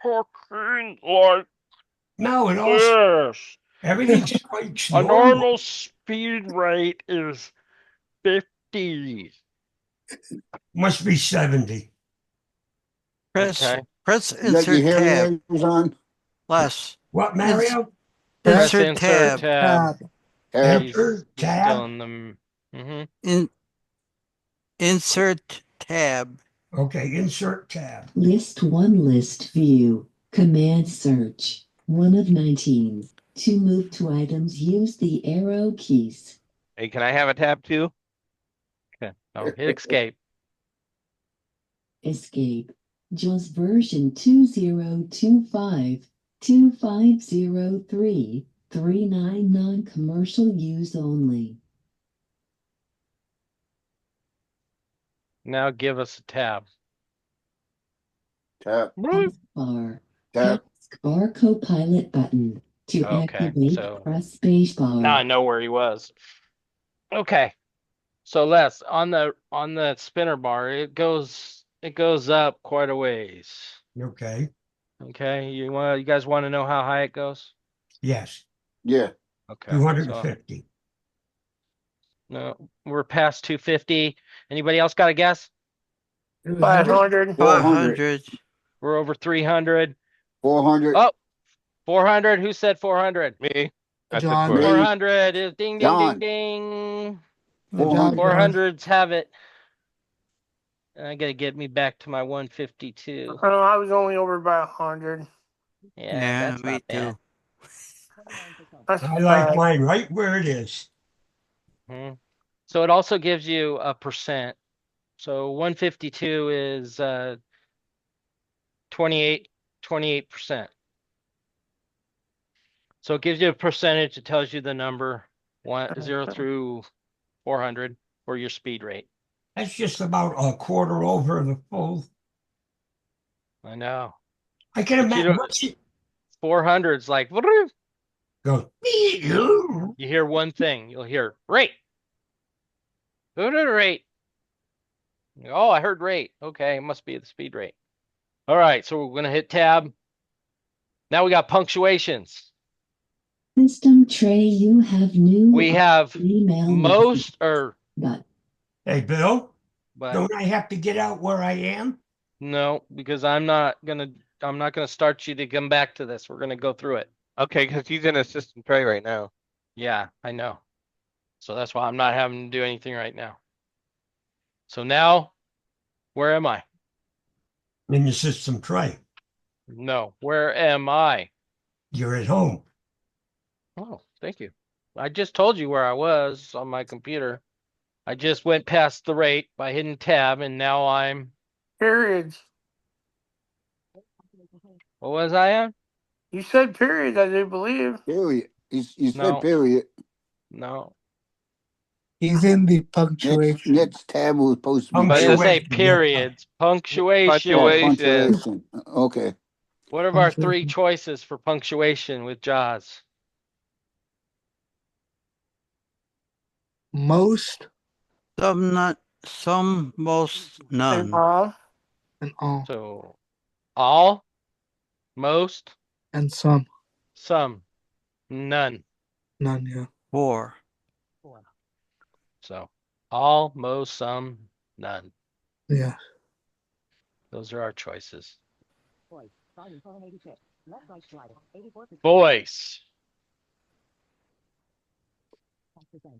talking like No, it also this. everything's quite A slow. normal speed rate is 50. Must be 70. Press Okay. press You got your insert tab. hearing aids on? Less. What, Mario? Press Insert insert tab. tab. Tab. Enter He's tab. still in them. Insert tab. Okay, insert tab. List 1 list view. Command search. 1 of 19. To move to items, use the arrow keys. Hey, can I have a tab too? Oh, hit escape. Escape. JAWS version 2025-2503-39 non-commercial use only. Now give us a tab. Tap, Bar. tap. Taskbar Copilot button. To Okay, activate, so press spacebar. now I know where he was. Okay. So Les, on the spinner bar, it goes up quite a ways. Okay. Okay. You guys want to know how high it goes? Yes. Yeah. Okay. So 250. no, we're past 250. Anybody else got a guess? 500. 500. We're over 300. 400. Oh, 400. Who said 400? Me. I said John. 400. 400 is ding, ding, ding, John. ding. 400. 400s have it. And I gotta get me back to my 152. Oh, I was only over by 100. Yeah, that's me not bad. too. That's I like bad. mine right where it is. Mhm. So it also gives you a percent. So 152 is 28%. So it gives you a percentage. It tells you the number 0 through 400 for your speed rate. That's just about a quarter over the full. I know. I can But you imagine. don't- 400's like woo-doo. Go. You hear one thing. You'll hear rate. Who did rate? Oh, I heard rate. Okay, it must be the speed rate. All right, so we're gonna hit tab. Now we got punctuations. System tray, you have new We have email most or but Hey, Bill, but don't I have to get out where I am? no, because I'm not gonna start you to come back to this. We're gonna go through it. Okay, because he's in a system tray right now. Yeah, I know. So that's why I'm not having to do anything right now. So now, where am I? In the system tray. No, where am I? You're at home. Oh, thank you. I just told you where I was on my computer. I just went past the rate by hitting tab, and now I'm. Periods. What was I on? You said periods, I do believe. Period. You No. said period. No. He's in the punctuation. Next tab was supposed to be But it does say Punctuation, yeah. periods, punctuation. Punctuation. Okay. What are our three Punctuation. choices for punctuation with JAWS? Most Some, most, none. And all. and all. So, all, most, And some. some, none. None, yeah. 4. So, all, most, some, none. Yeah. Those are our choices. Voice. Volume 486. Left right slider. 84%. Voice. 5%.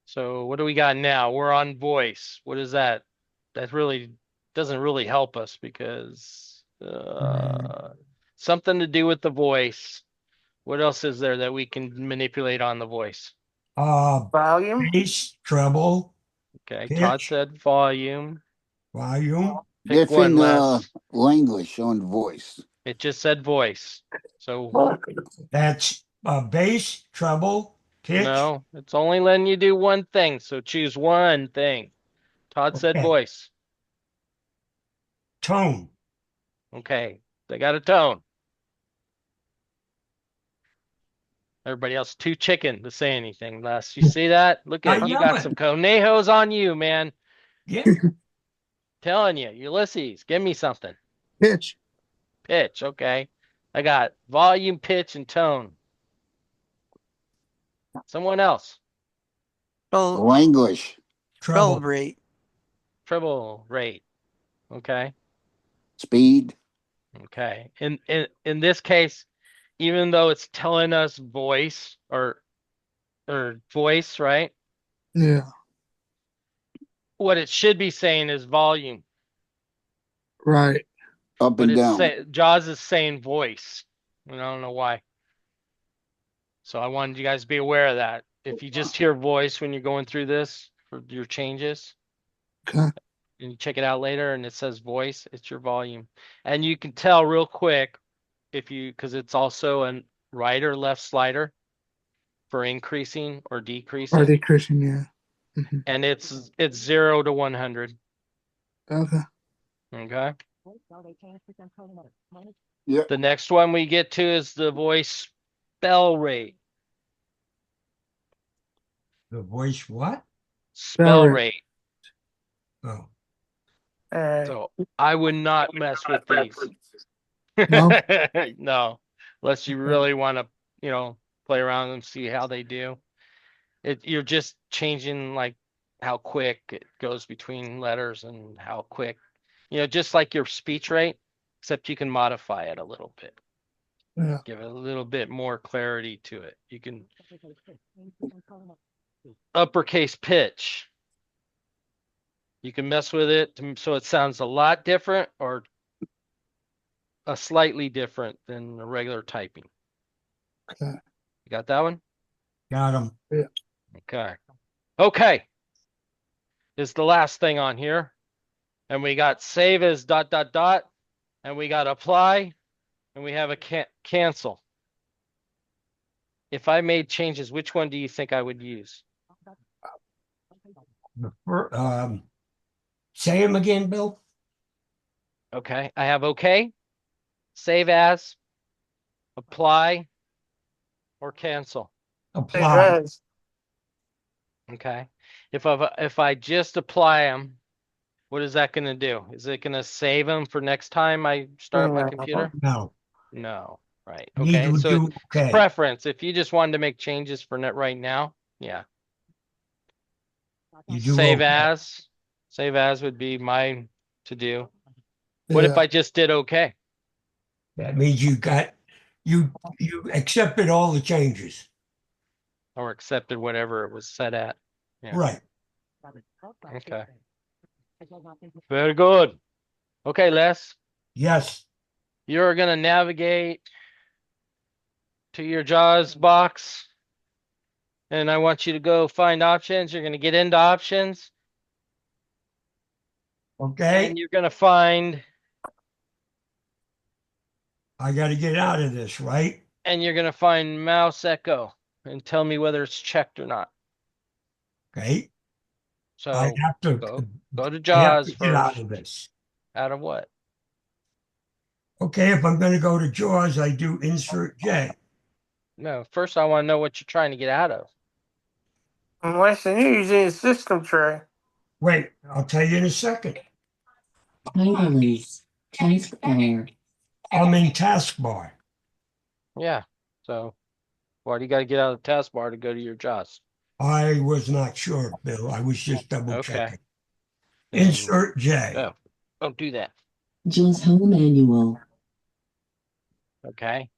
So what do we got now? We're on voice. What is that? That really doesn't really help us because something to do with the voice. What else is there that we can manipulate on the voice? Volume. Bass, treble, Okay, pitch, Todd said volume. volume. Pick one, Different Les. language on voice. It just said voice. So That's bass, treble, pitch. no, it's only letting you do one thing. So choose one thing. Todd said Okay. voice. Tone. Okay, they got a tone. Everybody else too chicken to say anything, Les. You see that? Look I at you know got it. some conejos on you, man. Yeah. Telling you, Ulysses, give me something. Pitch. Pitch, okay. I got volume, pitch, and tone. Someone else. Language. Treble. rate. Treble rate. Okay. Speed. Okay. In this case, even though it's telling us voice or voice, right? Yeah. What it should be saying is volume. Right. Up But and down. JAWS is saying voice. And I don't know why. So I wanted you guys to be aware of that. If you just hear voice when you're going through this for your changes. Okay. And you check it out later and it says voice, it's your volume. And you can tell real quick because it's also a right or left slider for increasing or decreasing. Or decreasing, yeah. Mhm. And it's 0 to 100. Okay. Okay. Voice spell rate change percent chronometer. Minus Yep. The next one we get to is the voice spell rate. The voice what? Spell rate. rate. Oh, So I would not mess with these. No? No, unless you really want to, play around and see how they do. You're just changing like how quick it goes between letters and how quick, just like your speech rate, except you can modify it a little bit. Yeah. Give it a little bit more clarity to it. You can uppercase pitch change percent chronometer. uppercase pitch. You can mess with it so it sounds a lot different or a slightly different than the regular typing. Okay. You got that one? got him. Okay. Okay. Is the last thing on here. And we got save as ... and we got apply and we have a cancel. If I made changes, which one do you think I would use? Say him again, Bill. Okay. I have okay, save as, apply, or cancel. Apply. Okay. If I just apply them, what is that going to do? Is it going to save them for next time I start my computer? No. No. Right. Need Okay. to So do it's okay. preference. If you just wanted to make changes for net right now, yeah. You do Save okay. as would be mine to do. What if Yeah. I just did okay? That means you accepted all the changes. Or accepted whatever it was set at. Yeah. Right. Okay. Very good. Okay, Les, Yes. you're going to navigate to your JAWS box. And I want you to go find options. You're going to get into options. Okay. And you're going to find, I got to get out of this, right? and you're going to find mouse echo and tell me whether it's checked or not. Okay. So I have to go to I have JAWS to get out first. of this. Out of what? Okay, if I'm going to go to JAWS, I do insert J. No, first I want to know what you're trying to get out of. Unless you're using a system tray. Wait, I'll tell you in a second. Title is Taskbar. I'm in taskbar. Yeah. So why do you got to get out of the taskbar to go to your JAWS? I was not sure, Bill. I was just double Okay. checking. Insert J. Oh, don't do that. JAWS Home Manual. Okay.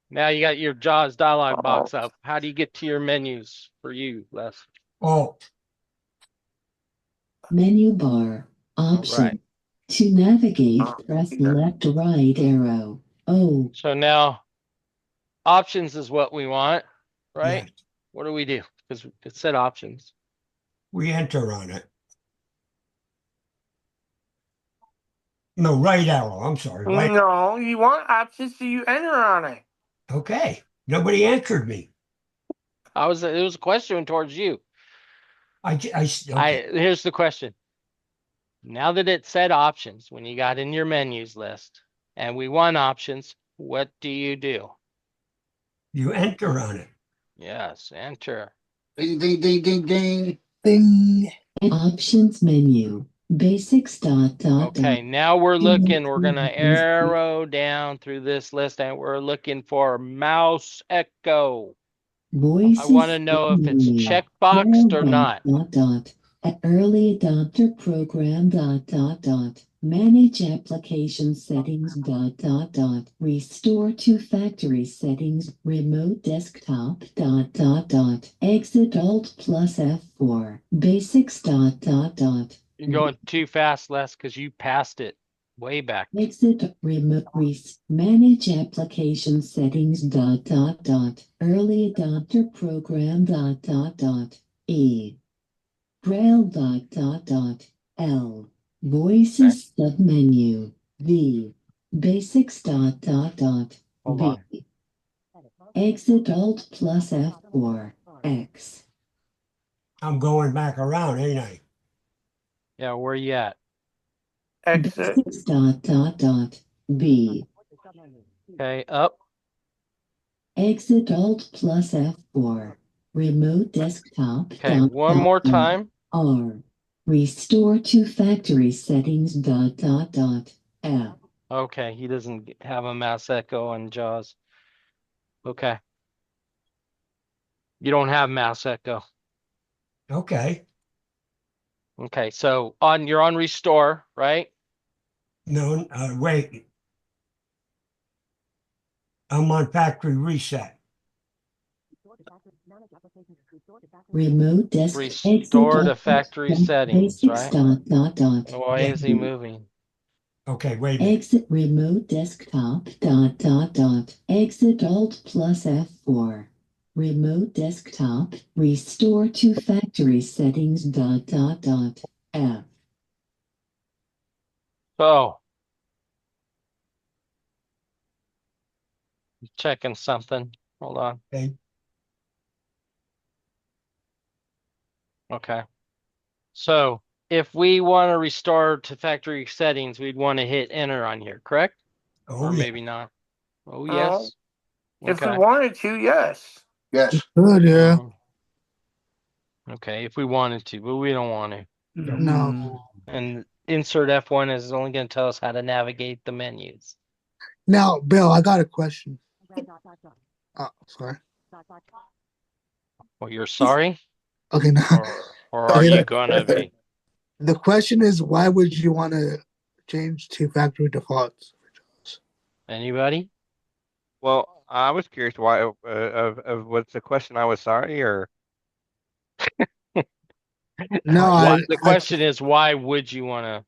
Now you got your JAWS dialog box up. How do you get to your menus for you, Les? Alt. Menu bar. Option. Right. To navigate, press left or right arrow. Oh, So now options is what we want, right? Yes. What do we do? Because it said options. We enter on it. No, right arrow. I'm sorry. Right. No, you want options, so you enter on it. Okay. Nobody answered me. It was a question towards you. Okay. Here's the question. Now that it said options, when you got in your menus list and we want options, what do? You enter on it. Yes, enter. Ding, ding, ding, ding, ding. Ding. options menu. Basics ... Okay, now we're looking, we're gonna Basics. arrow down through this list and we're looking for mouse echo. Voice. I want to know if it's checkboxed or not. At early adopter program ... Manage application settings ... Restore to factory settings remote desktop ... Exit Alt plus F4 Basics ... You're going too fast, Les, because you passed it way back. Exit remote manage application settings ... Early adopter program ... E Braille L. Voices submenu. V. Basics Hold V. on. Exit Alt plus F4. X. I'm going back around, ain't I? Yeah, where you at? Exit. Basics B. Okay, up. Exit Alt plus F4. Remote desktop. Okay, one more time. R. Restore to factory settings F. Okay, he doesn't have a mouse echo on JAWS. Okay. You don't have mouse echo. Okay. Okay, so you're on restore, right? No, wait. I'm on factory reset. Remote desk. Restore to factory settings, Basics right? Why Yeah. is he moving? Okay, wait a minute. Exit remote desktop Exit Alt plus F4. Remote desktop. Restore to factory settings F. So, checking something. Hold on. Okay. Okay. So, if we want to restore to factory settings, we'd want to hit enter on here, correct? Oh, Or yeah. maybe not. Oh, yes. If we Okay. wanted to, yes. Yes. Good, yeah. Okay, if we wanted to, but we don't want to. No. And insert F1 is only going to tell us how to navigate the menus. Now, Bill, I got a question. Oh, sorry. Well, you're sorry? Okay, now. Or are you gonna be? The question is, why would you want to change to factory defaults? Anybody? Well, I was curious why of what's the question? I was sorry, or No, The question is, why would you want to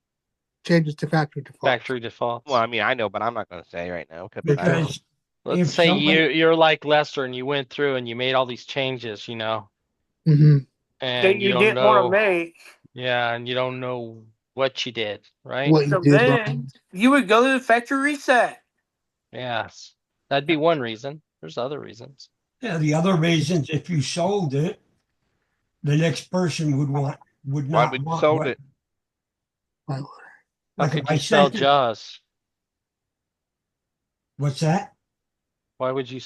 change it to factory defaults. factory defaults? well, I mean, I know, but I'm not going to say right now Because Let's if say somebody- you're like Lester and you went through and you made all these changes, Mm-hmm. and That you don't didn't want to know, make. yeah, and you don't know what you did, right? What So you did then wrong. you would go to the factory reset. Yes, that'd be one reason. There's other reasons. Yeah, the other reasons, if you sold it, the next person would Why not would you want sold what- it? How Like could if I you sell sent it- JAWS? What's that? Why would you?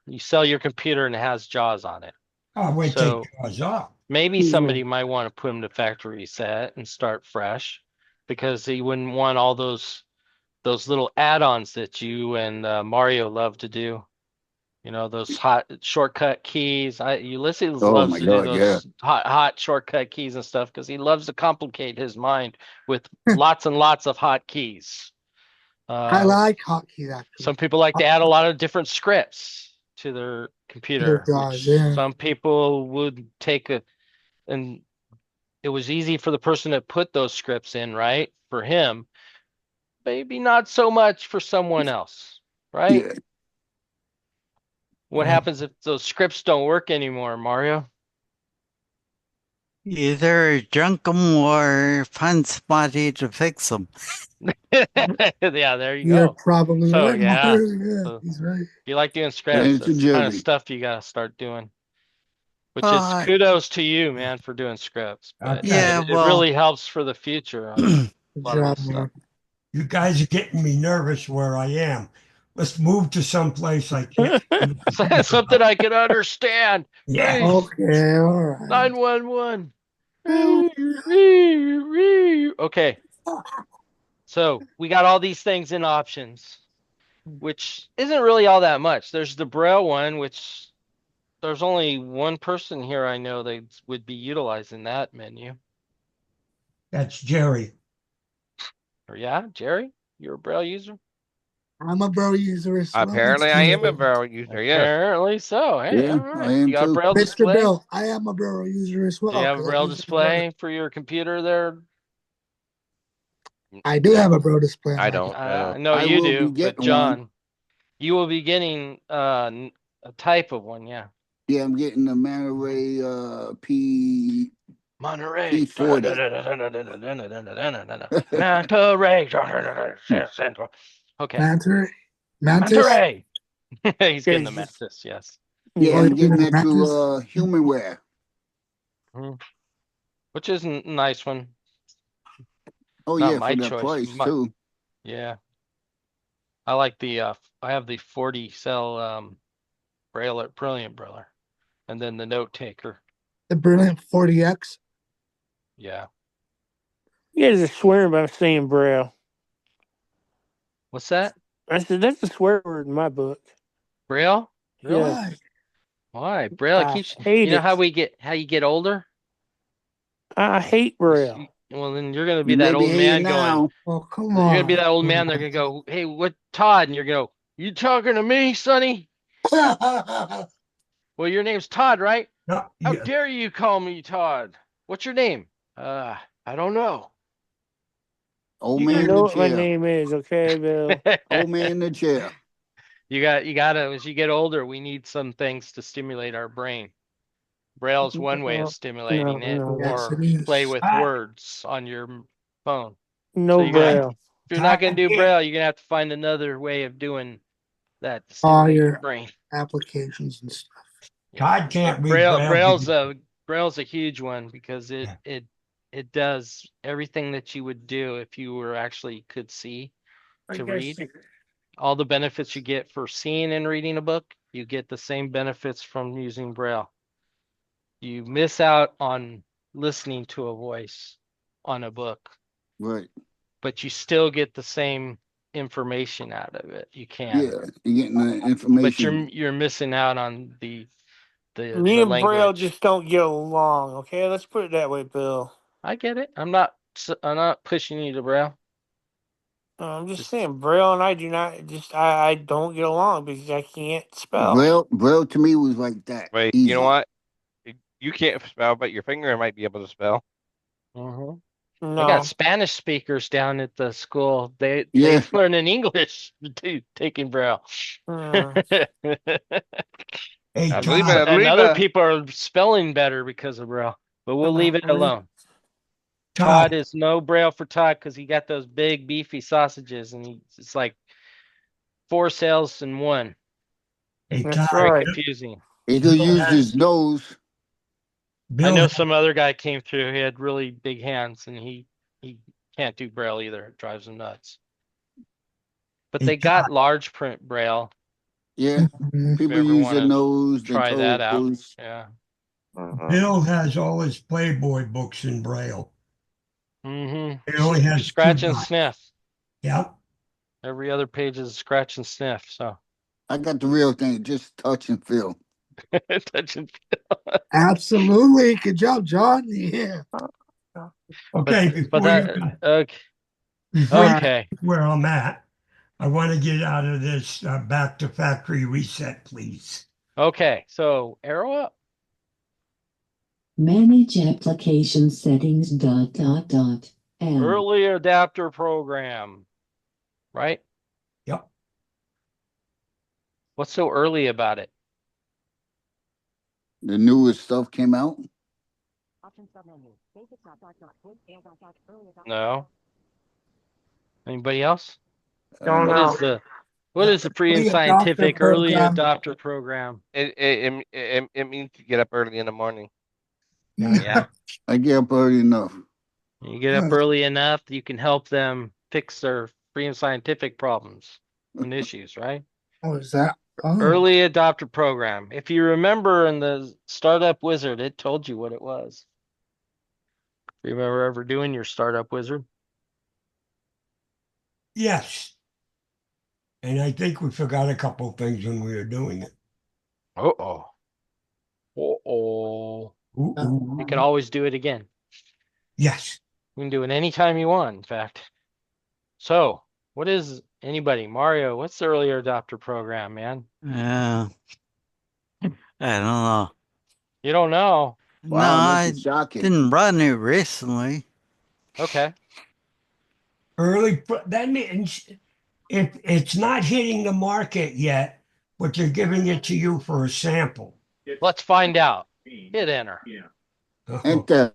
You sell your computer and it has JAWS on it. Oh, wait, So- take yours off. Maybe somebody might want to put him to factory reset and start fresh, because he wouldn't want all those little add-ons that you and Mario love to do. Those hot shortcut keys. Ulysses Oh loves my to God, do those hot shortcut keys and stuff because he loves to complicate his mind with lots and lots of hot keys. I like hotkeys, actually. Some people like to add a lot of different scripts to their computer. JAWS, Which yeah. some people would take and it was easy for the person that put those scripts in, right? For him, maybe not so much for someone else, right? Yeah. What happens if those scripts don't work anymore, Mario? Either junk them or find somebody to fix them. Yeah, there you You're go. probably So, right. yeah. Yeah, So- he's right. If you like doing Thank scripts, you, that's the kind of Jerry. stuff you gotta start doing. Which Well, is kudos to you, man, for doing scripts. But Okay. Yeah, it well- really helps for the future on a Good lot of job, this stuff. Mark. You guys are getting me nervous where I am. Let's move to someplace I can't. Something I can understand. Yeah. Okay, all right. 911. Okay. So we got all these things in options, which isn't really all that much. There's the Braille one, which there's only one person here I know that would be utilizing that menu. That's Jerry. Or yeah, Jerry, you're a Braille user? I'm a Braille user as well. Apparently, I am a Braille user. Yes. Apparently so. Hey, Yeah, all right. I am You got a too. Braille Mr. display? Bill, I am a Braille user as well. Do you have a 'cause I Braille use it display for your computer there? I do have a Braille display. on I my don't. I know I you will be do, but getting John, one. you will be getting a type of one, yeah. Yeah, I'm getting the Manaway Monterey. T40. Monterey. Okay. Mantis? Monterey. He's getting the Yes. mantis, yes. Yeah, Oh, I'm you getting mean that through Mantis? Humanware. Which is a nice one. Oh Not yeah, my for that choice. price too. Yeah. I like the I have the 40 cell Braille Brilliant Brailler. And then the note taker. The Brilliant 40X? Yeah. You guys are swearing by saying Braille. What's that? I said that's a swear word in my book. Braille? Really? Why? Why? Braille I keeps hate you know it. how you get older? I hate Braille. Well, then you're gonna be You that may be old here man going. now. Oh, come You're gonna be on. that old man. They're gonna go, "Hey, what, Todd?" And you're gonna go, "You talking to me, Sonny? Well, your name's Todd, right? No, How yeah, dare you call me Todd? What's your name? I don't know." Old You man in know the what my chair. name is, okay, Bill? Old man in the chair. You gotta, as you get older, we need some things to stimulate our brain. Braille's one way of stimulating it, no. Yes, or it play is. with Ah. words on your phone. No So you're gonna have Braille. if you're not gonna do Yeah. Braille, you're gonna have to find another way of doing that to All stimulate your your brain. applications and stuff. Todd can't read Braille. Braille's a huge one because it does everything that you would do if you were actually could see to read. All the benefits you get for seeing and reading a book, you get the same benefits from using Braille. You miss out on listening to a voice on a book, Right. but you still get the same information out of it. You can. Yeah, you're getting the But information. you're missing out on the Me and Braille language. just don't get along, okay? Let's put it that way, Bill. I get it. I'm not pushing you to Braille. I'm just saying, Braille and I do not I don't get along because I can't spell. Braille to me was like that. Wait, Easy. you know what? You can't spell, but your finger might be able to spell. No. I got Spanish speakers down at the school. They Yeah. learning English taking Braille. Hey, I believe Todd, it. And other people are spelling better because of Braille. But we'll leave it alone. Todd is no Braille for Todd because he got those big beefy sausages and it's like 4 cells in one. hey, That's Todd, Very right. confusing. He could use his nose. Bill, I know some other guy came through. He had really big hands and he can't do Braille either. It drives him nuts. But Hey, they got large print Braille. Yeah. Mhm. People ever use their wanna nose, their Try that out. toes. Yeah. Bill has all his Playboy books in Braille. Mm-hmm. He only has Scratch two and dots. sniff. Yep. Every other page is scratch and sniff. So I got the real thing, just touch and feel. touch and Absolutely. Good job, John. Yeah. Okay, but before that okay. before you Okay. get where I'm at, I want to get out of this back to factory reset, please. Okay. So arrow up. Manage application settings ... and Early adapter program. Right? Yep. What's so early about it? The newest stuff came out. Option submenu. Basic ... early adopter. No. Anybody else? Don't know. What is the free and Early adopter scientific early program. adopter program? It means to get up early in the morning. Yeah. I get up early enough. You get up early enough, you can help them fix their free and scientific problems and issues, right? Oh, is that? Oh. Early adopter program. If you remember in the Startup Wizard, it told you what it was. Remember ever doing your Startup Wizard? Yes. And I think we forgot a couple of things when we were doing it. Uh-oh. Uh-oh. Ooh. You can always do it again. Yes. You can do it anytime you want, in fact. So, what is anybody? Mario, what's the earlier adopter program, man? I don't know. You don't know? No, Wow, I this is shocking. didn't run it recently. Okay. That means if it's not hitting the market yet, but they're giving it to you for a sample. Let's find out. Hit enter. Yeah. Enter.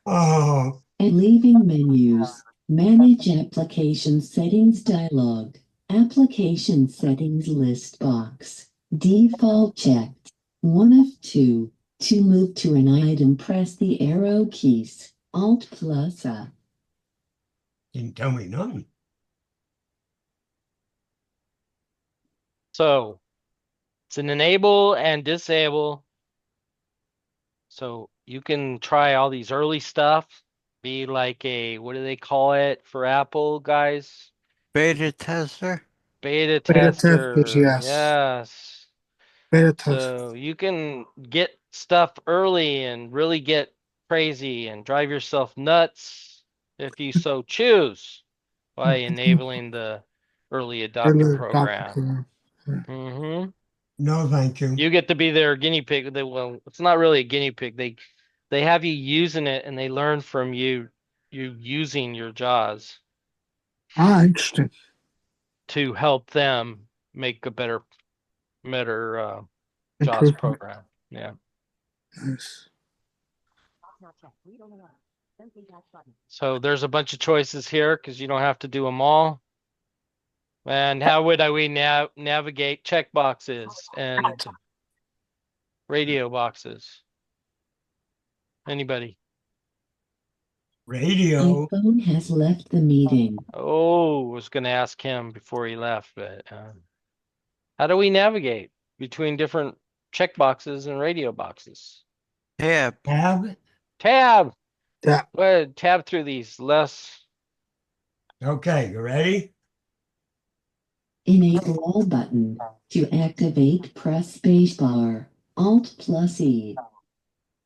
Oh, And leaving menus. Manage application settings dialog. Application settings list box. Default checked. 1 of 2. To move to an item, press the arrow keys. Alt plus A. didn't tell me nothing. So it's an enable and disable. So you can try all these early stuff. Be like a, what do they call it for Apple, guys? Beta tester. Beta Beta tester. testers, yes. Yes. Beta test. So you can get stuff early and really get crazy and drive yourself nuts if you so choose by enabling the early adopter program. Mm-hmm. No, thank you. You get to be their guinea pig. Well, it's not really a guinea pig. They have you using it and they learn from you using your JAWS Ah, interesting. to help them make a better JAWS Improvement. program. Yeah. Nice. So there's a bunch of choices here because you don't have to do them all. And how would we navigate checkboxes and radio boxes? Anybody? Radio. iPhone has left the meeting. Oh, I was going to ask him before he left, but how do we navigate between different checkboxes and radio boxes? Tab. Tab. Tab. Yeah. Go ahead, tab through these. Les. Okay, you ready? Enable all button. To activate, press spacebar. Alt plus E.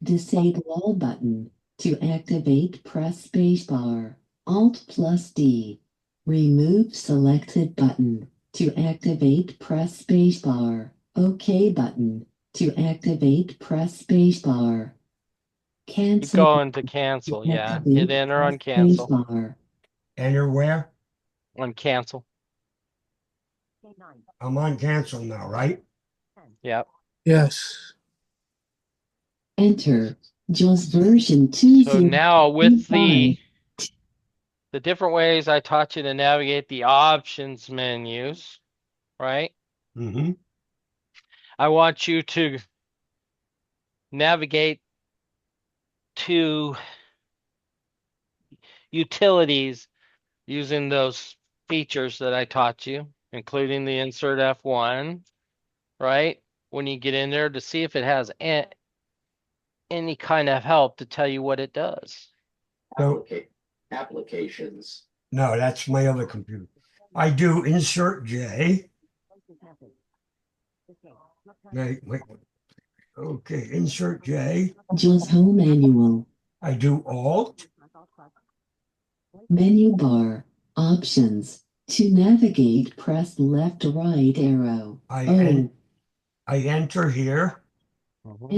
Disable all button. To activate, press spacebar. Alt plus D. Remove selected button. To activate, press spacebar. OK button. To activate, press spacebar. Keep Cancel. going to cancel. Yeah. Hit enter on cancel. Spacebar. Enter where? On cancel. I'm on cancel now, right? Yep. Yes. Enter. JAWS version 2. So now with the different ways I taught you to navigate the options menus, right? Mm-hmm. I want you to navigate to utilities using those features that I taught you, including the insert F1, right? When you get in there to see if it has any kind of help to tell you what it does. So, Applications. no, that's my other computer. I do insert J. Wait. Okay, insert J. JAWS home manual. I do Alt. Menu bar. Options. To navigate, press left or right arrow. I enter here.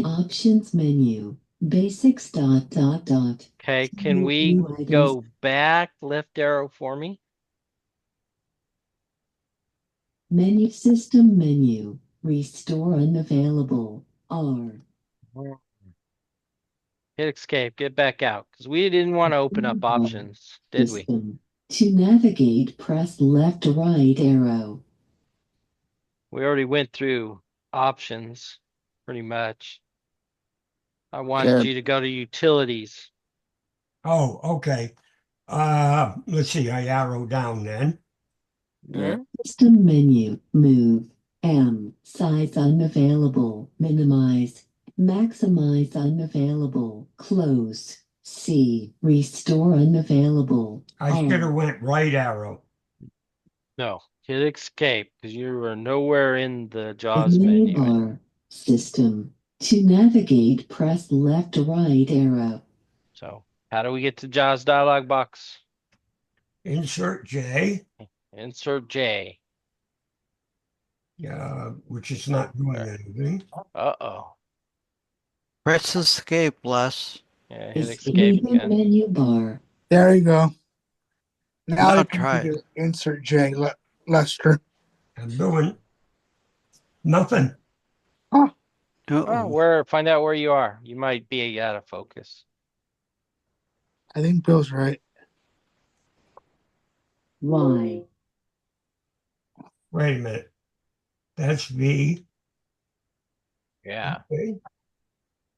Options menu. Basics ... Okay, can we go back left arrow for me? Menu system menu. Restore unavailable. R. Hit escape, get back out, because we didn't want to open up options, did we? System. To navigate, press left or right arrow. We already went through options, pretty much. I wanted you to go to utilities. Oh, okay. Let's see. I arrow down then. System menu. Move. M. Size unavailable. Minimize. Maximize unavailable. Close. C. Restore unavailable. I should have went right arrow. No, hit escape, because you are nowhere in the JAWS Menu menu. bar. System. To navigate, press left or right arrow. So, how do we get to JAWS dialog box? Insert J. Insert J. Which is not doing anything. Uh-oh. Press escape, Les. Yeah, hit escape Leaving again. menu bar. There you go. Now Now you try can it. do insert J, Lester. I'm doing nothing. Huh. Well, find out where you are. You might be out of focus. I think Bill's right. Y. Wait a minute. That's V. Yeah. Okay.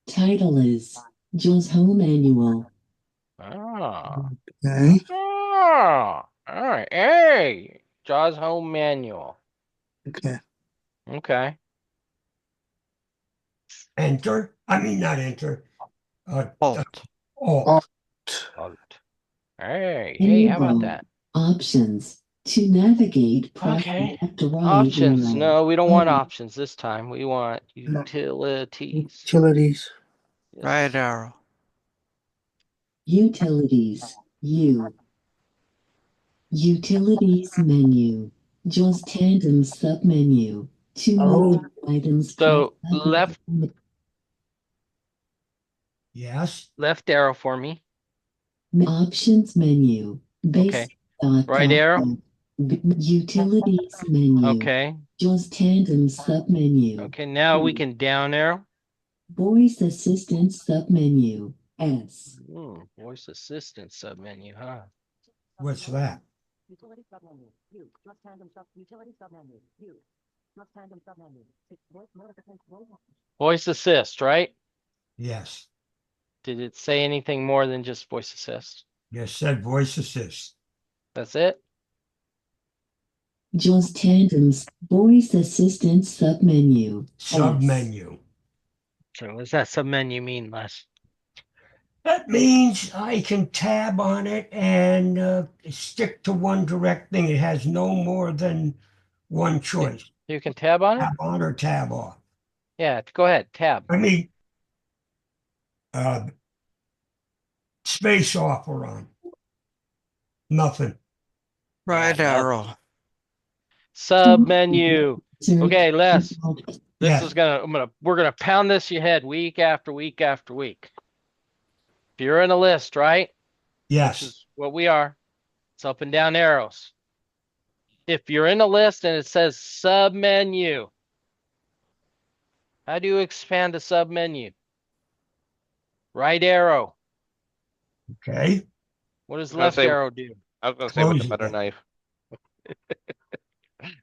Title is Jaws Home Manual. Oh. Okay. Oh. All right. Hey, Jaws Home Manual. Okay. Okay. Enter. I mean, not enter. Alt. Alt. Hey, how about Enable that? Options. To navigate, press Okay. left or right Options. arrow. No, we don't want Oh. options this time. We want No. utilities. Utilities. Right arrow. Utilities. U. Utilities menu. Jaws tandem submenu. To move items. So press up or down. Yes. left arrow for me. Options menu. Base. Okay. Right arrow. Utilities menu. Okay. Jaws tandem submenu. Okay. Now we can down arrow. Voice assistant submenu. S. Voice assistant submenu, huh? What's that? Utility submenu. U. Jaws tandem utility submenu. U. Jaws tandem submenu. Voice notification. Voice assist, right? Yes. Did it say anything more than just voice assist? Yes, said voice assist. That's it? Jaws tandems. Voice assistant submenu. Submenu. So what does that submenu mean, Les? That means I can tab on it and stick to one direct thing. It has no more than one choice. You can tab on it? Tab on or tab off. Yeah, go ahead, tab. I mean, space off or on. Nothing. Right arrow. Submenu. Okay, Les. Yeah. We're gonna pound this in your head week after week after week. If you're in a list, right? Yes. Which is what we are. It's up and down arrows. If you're in a list and it says submenu, how do you expand a submenu? Right arrow. Okay. What does I was gonna left say- arrow do? I was gonna say with Close a it butter then. knife.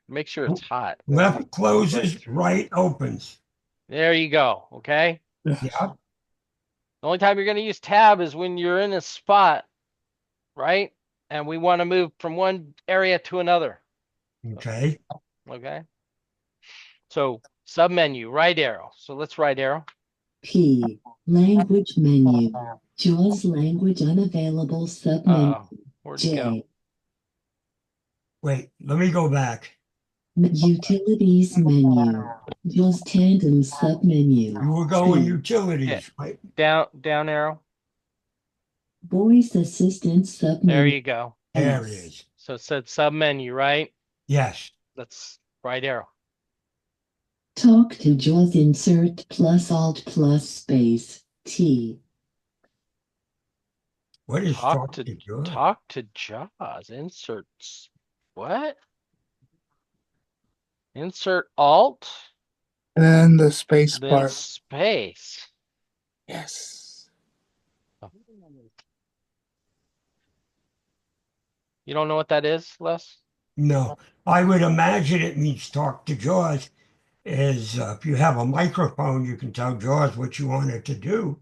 Make sure it's hot. Left closes, right opens. There you go. Okay. Yeah. The only time you're going to use tab is when you're in a spot, right? And we want to move from one area to another. Okay. Okay. So submenu, right arrow. So let's right arrow. P. Language menu. Jaws language unavailable submenu. Where'd it go? J. Wait, let me go back. Utilities menu. Jaws tandem submenu. You were going T. utilities, right? Down arrow. Voice assistant submenu. There you go. There it is. So it said submenu, right? Yes. Let's right arrow. Talk to Jaws insert plus alt plus space T. What is Talk to Jaws. Inserts. What? Insert alt, And then the space then bar. space. Yes. You don't know what that is, Les? No. I would imagine it means talk to Jaws. If you have a microphone, you can tell Jaws what you want it to do.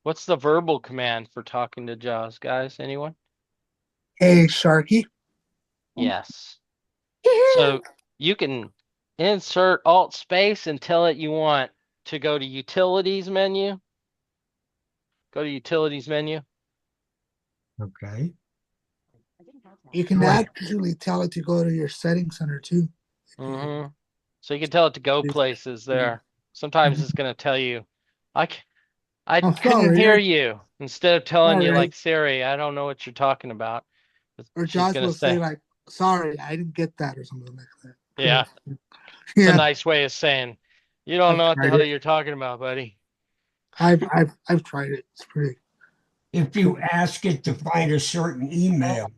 What's the verbal command for talking to Jaws, guys? Anyone? Hey, Sharky. Yes. So you can insert alt space and tell it you want to go to utilities menu. Go to utilities menu. Okay. You can Right. actually tell it to go to your settings center too. So you can tell it to go places there. Sometimes it's going to tell you, I Oh, couldn't sorry, hear I- you. Instead of telling you Sorry. like Siri, I don't know what you're talking about. Or She's Jaws gonna will say like, "Sorry, I didn't get that," or something like that. yeah, it's Yeah, a nice way of saying you don't know what the tried hell it. you're talking about, buddy. I've tried it. It's pretty. If you ask it to find a certain email,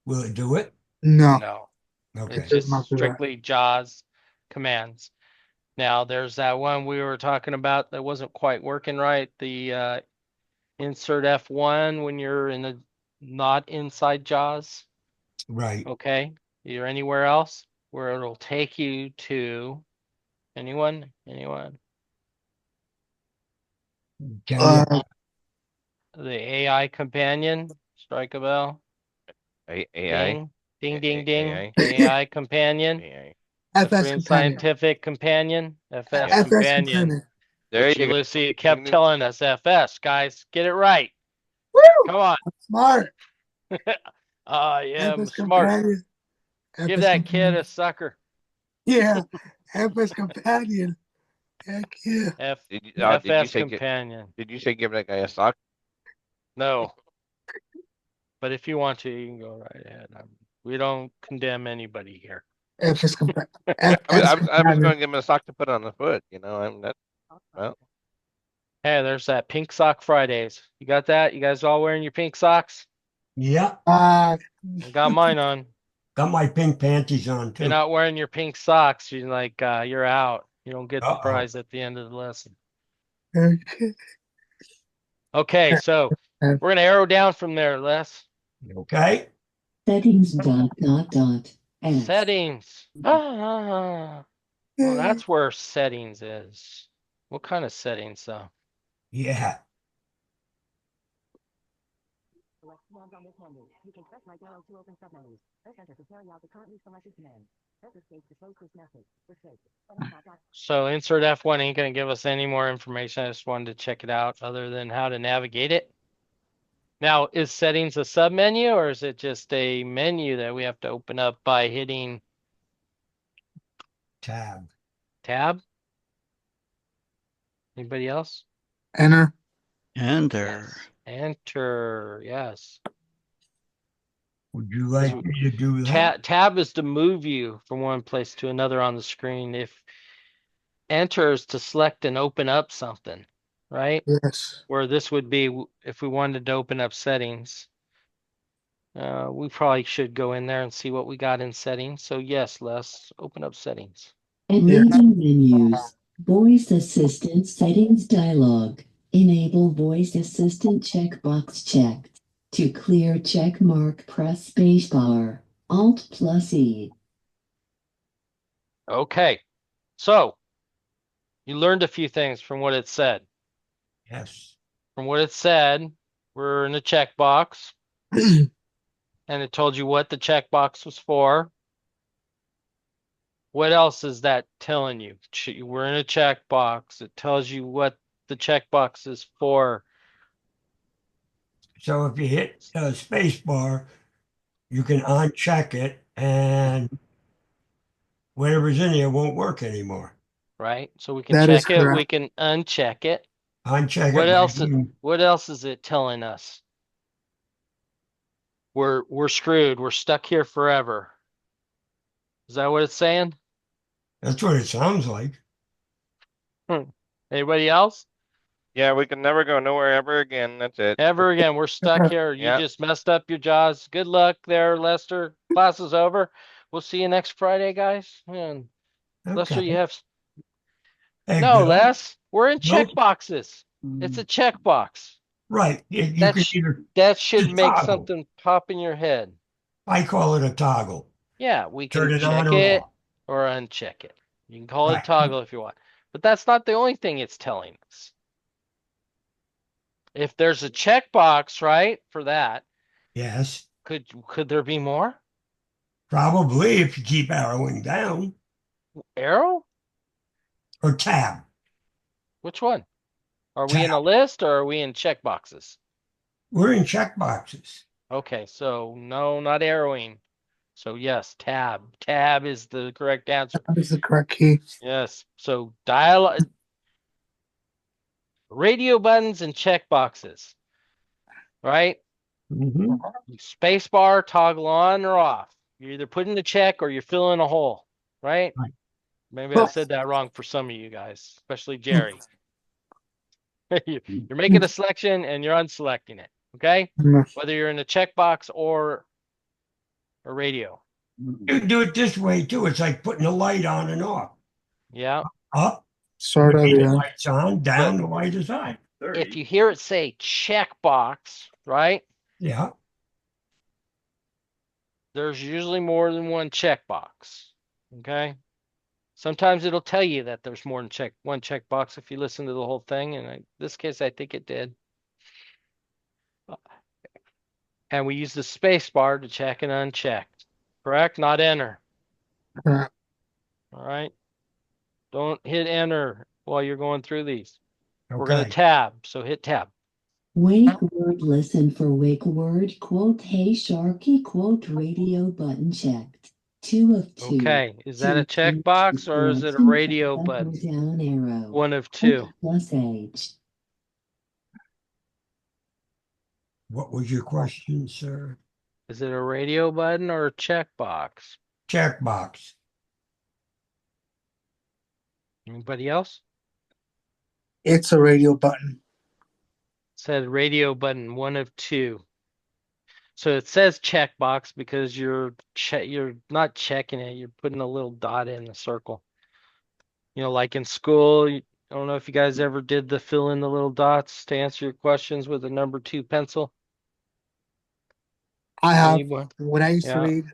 will it do it? No. No, Okay. it's just Not do that. strictly Jaws commands. Now there's that one we were talking about that wasn't quite working right. The insert F1 when you're in a not inside JAWS. Right. Okay. You're anywhere else where it'll take you to anyone? Can you? The AI companion. Strike a bell. AI. Ding, ding, ding. AI. AI companion. AI. FS Supreme companion. Scientific companion. FS Yeah. FS companion. companion. There Which you go. Lucy kept Ding, ding. telling us FS, guys, get it right. Woo! Come on. Smart. I am FS smart. companion. Give FS that kid companion. a sucker. Yeah. FS companion. Heck yeah. Did you FS say companion. Did you say give that guy a sock? No. But if you want to, you can go right ahead. We don't condemn anybody here. FS companion. I was going to give him a sock to put on the foot. You know, well. Hey, there's that Pink Sock Fridays. You got that? You guys all wearing your pink socks? Yeah. I got mine on. Got my pink panties on If too. you're not wearing your pink socks, you're like you're out. You don't get the Uh-oh. prize at the end of the lesson. Okay, so we're gonna arrow down from there, Les. Okay. Settings ... S. Settings. Well, that's where settings is. What kind of settings though? Yeah. Select commands on this menu. You can press right arrow to open submenus. Press enter to carry out the currently selected command. Press escape to close this message. Escape. So insert F1 ain't gonna give us any more information. I just wanted to check it out other than how to navigate it. Now, is settings a submenu or is it just a menu that we have to open up by hitting Tab. tab? Anybody else? Enter. Enter. Enter, yes. Would you like me to do that? Tab is to move you from one place to another on the screen. If enter is to select and open up something, right? Yes. Where this would be if we wanted to open up settings. We probably should go in there and see what we got in settings. So yes, let's open up settings. Amazing menus. Voice Assistant settings dialog. Enable voice assistant checkbox checked. To clear check mark, press spacebar. Alt+E. Okay, so you learned a few things from what it said. Yes. From what it said, we're in a checkbox, and it told you what the checkbox was for. What else is that telling you? We're in a checkbox. It tells you what the checkbox is for. So if you hit space bar, you can uncheck it and whatever's in there won't work anymore. Right? So we can That is check it, we correct. can uncheck it. Uncheck What it. else? What else is it telling us? We're screwed. We're stuck here forever. Is that what it's saying? That's what it sounds like. Anybody else? Yeah, we can never go nowhere ever again. That's it. Ever again, we're stuck here. You Yeah. just messed up your jaws. Good luck there, Lester. Class is over. We'll see you next Friday, guys. And Lester, you have Hey, no, Bill. Les. We're in Nope. checkboxes. It's a checkbox. Right. You That can sh- either, That should It's a make toggle. something pop in your head. I call it a toggle. Yeah, we Turn can it on check or it off. or uncheck it. You can call it Right. toggle if you want. But that's not the only thing it's telling us. If there's a checkbox, right, for that, Yes. could there be more? Probably if you keep arrowing down Arrow? or tab. Which one? Are we in a Tab. list or are we in checkboxes? We're in check boxes. Okay, so no, not arrowing. So yes, tab. Tab is the correct answer. That is the correct key. Yes. So radio buttons and checkboxes. Right? Mm-hmm. Space bar, toggle on or off. You're either putting a check or you're filling a hole. Right? Right. Maybe I said that wrong for some of you guys, especially Jerry. You're making a selection and you're unselecting it. Okay? Whether you're in a checkbox or a radio. You can do it this way too. It's like putting a light on and off. Yeah. Up, Sort of, the yeah. light's on, down, the light is on. If you hear it say checkbox, right? Yeah, There's usually more than one checkbox. Okay. Sometimes it'll tell you that there's more than one checkbox if you listen to the whole thing. And in this case, I think it did. And we use the space bar to check and uncheck. Correct? Not enter. Correct. All right. Don't hit enter while you're going through these. We're going to okay. tab. So hit tab. Wake word, listen for wake word, quote, hey Sharky, quote, radio button checked. 2 of 2. Okay. Is that a To change checkbox the or is it a selection, radio press up or button? down arrow. 1 of 2. Alt plus H. What was your question, sir? Is it a radio button or a checkbox? Checkbox. Anybody else? It's a radio button. Said radio button, 1 of 2. So it says checkbox because you're not checking it, you're putting a little dot in the circle. You know, like in school, I don't know if you guys ever did the fill in the little dots to answer your questions with a number 2 pencil. I have Anyone? when I used to Yeah. read.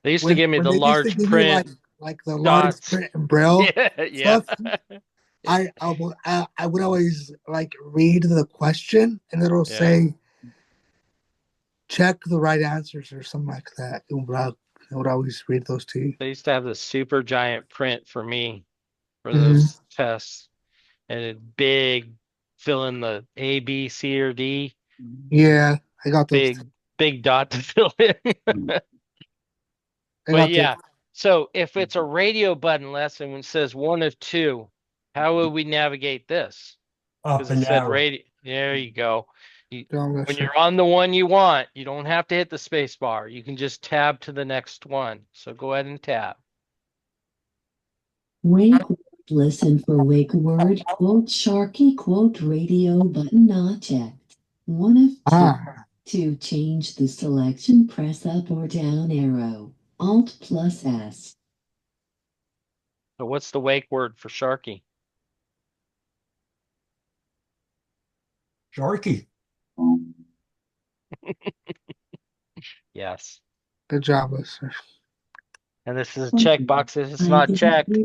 They used to give me when the they used to large give me, print like the large dots. print and braille Yeah. stuff. I would always like read the question and it'll Yeah. say check the right answers or something like that. I would always read those to you. They used to have the super giant print for me for those tests, and it big fill in the A, B, C, or D. Yeah, I got those. Big dot to fill in. But yeah, so if it's a radio button lesson when it says 1 of 2, how would we navigate this? Up Because and it said down. radio. There you go. When sure. you're on the one you want, you don't have to hit the space bar. You can just tab to the next one. So go ahead and tab. Wake word, listen for wake word, quote, Sharky, quote, radio button not checked. 1 of 2. To change the selection, press up or down arrow. Alt plus S. So what's the wake word for Sharky? Sharky. Yes. Good job, sir. And this is a checkbox. It's not checked.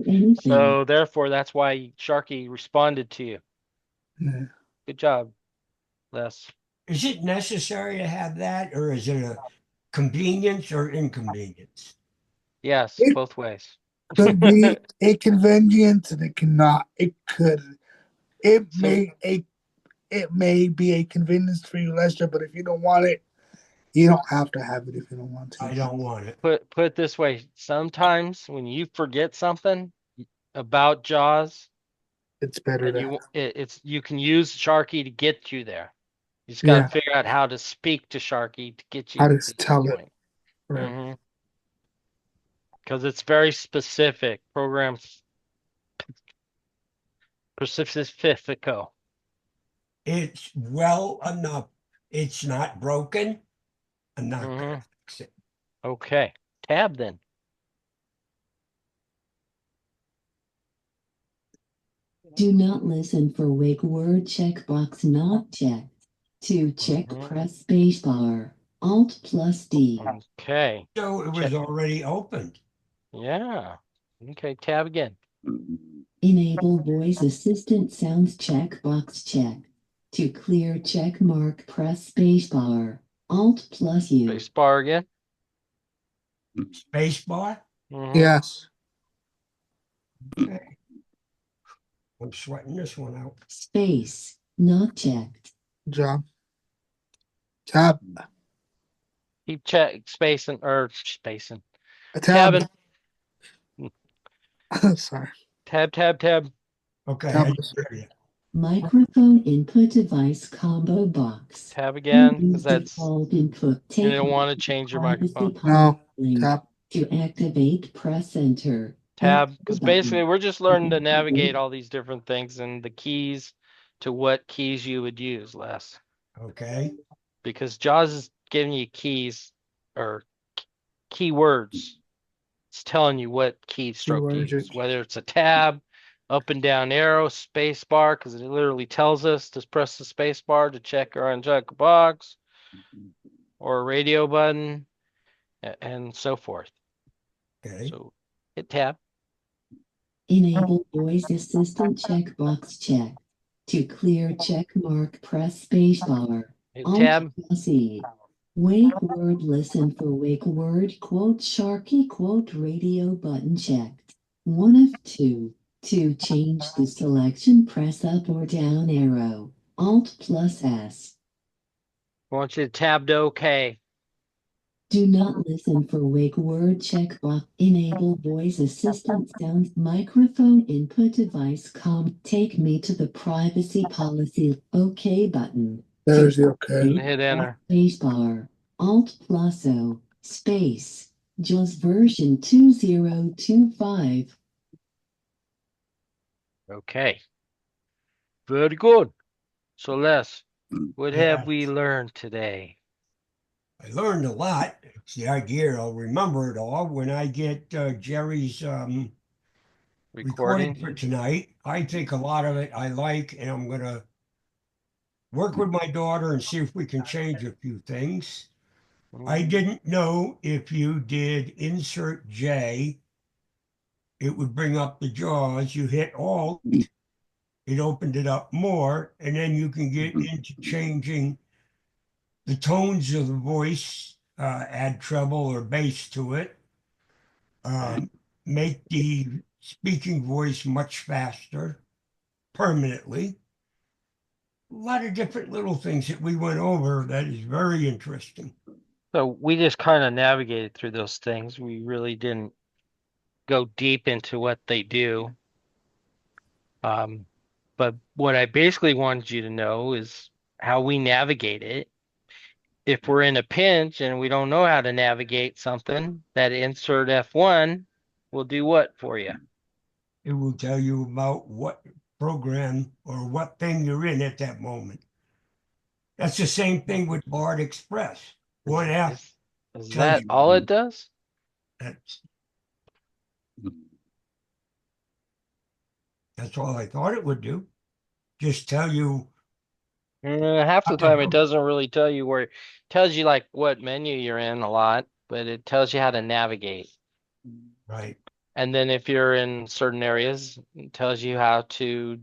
So therefore, that's why Sharky responded to you. Yeah. Good job, Les. Is it necessary to have that, or is it a convenience or inconvenience? Yes, both ways. Could be inconvenient and it cannot. It could. It may be a convenience for you, Lester, but if you don't want it, you don't have to have it if you don't want to. I don't want it. Put it this way. Sometimes when you forget something about JAWS, it's better you can use Sharky to get you there. You just got to figure out how to speak to Sharky to get you. How to tell it. Right. Because it's very specific. Program specifico. It's well enough. It's not broken. I'm not gonna fix it. Okay. Tab then. Do not listen for wake word checkbox not checked. To check, press spacebar. Alt plus D. Okay. So it was already opened. Yeah. Okay. Tab again. Enable voice assistant sounds checkbox check. To clear check mark, press spacebar. Alt plus U. Spacebar again. Spacebar? Yes. Okay. I'm sweating this one out. Space, not checked. Good job. Tab. Keep spacing. Tabbing. Sorry. Tab. Okay. Tab. Microphone input device combo box. Tab again, because Use that's default input. you don't want to change your microphone. No. Tab. To activate, press enter. Tab, because basically we're just learning to navigate all these different things and the keys to what keys you would use, Les. Okay. Because JAWS is giving you keys or keywords. It's telling you what keystroke to use, whether it's a tab, up and down arrow, space bar, because it literally tells us to press the space bar to check or uncheck a box, or a radio button, and so forth. Okay. So hit tab. Enable voice assistant checkbox check. To clear check mark, press spacebar. Hit Alt tab. plus E. Wake word, listen for wake word, quote Sharky, quote radio button checked. One of two. To change the selection, press up or down arrow. Alt plus S. I want you to tab to OK. Do not listen for wake word checkbox. Enable voice assistant sounds microphone input device take me to the privacy policy OK button. There's the okay. And hit enter. Space bar. Alt plus O. Space. JAWS version 2025. Okay. Very good. So Les, what have Yeah. we learned today? I learned a lot. It's the idea I'll remember it all when I get Jerry's recording for tonight. I think a lot of it I like, and I'm going to work with my daughter and see if we can change a few things. I didn't know if you did insert J, it would bring up the JAWS. You hit Alt, it opened it up more, and then you can get into changing the tones of the voice, add treble or bass to it, make the speaking voice much faster permanently. A lot of different little things that we went over that is very interesting. So we just kind of navigated through those things. We really didn't go deep into what they do. But what I basically wanted you to know is how we navigate it. If we're in a pinch and we don't know how to navigate something, that insert F1 will do what for you? It will tell you about what program or what thing you're in at that moment. That's the same thing with Bard Express. One F. Is that all it does? That's all I thought it would do. Just tell you. Half the time it doesn't really tell you where. It tells you like what menu you're in a lot, but it tells you how to navigate. Right. And then if you're in certain areas, it tells you how to,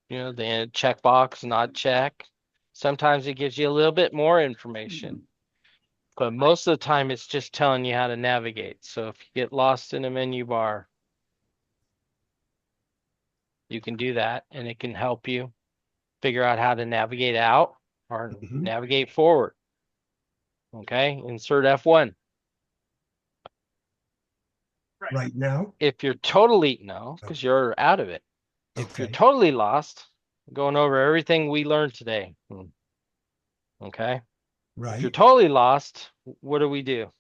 the checkbox, not check. Sometimes it gives you a little bit more information, but most of the time it's just telling you how to navigate. So if you get lost in a menu bar, you can do that and it can help you figure out how to navigate out or navigate forward. Okay, insert F1. Right now? If you're totally, no, because you're out of it. If you're totally lost, going over everything we learned today. Okay. Right. If you're totally lost, what do?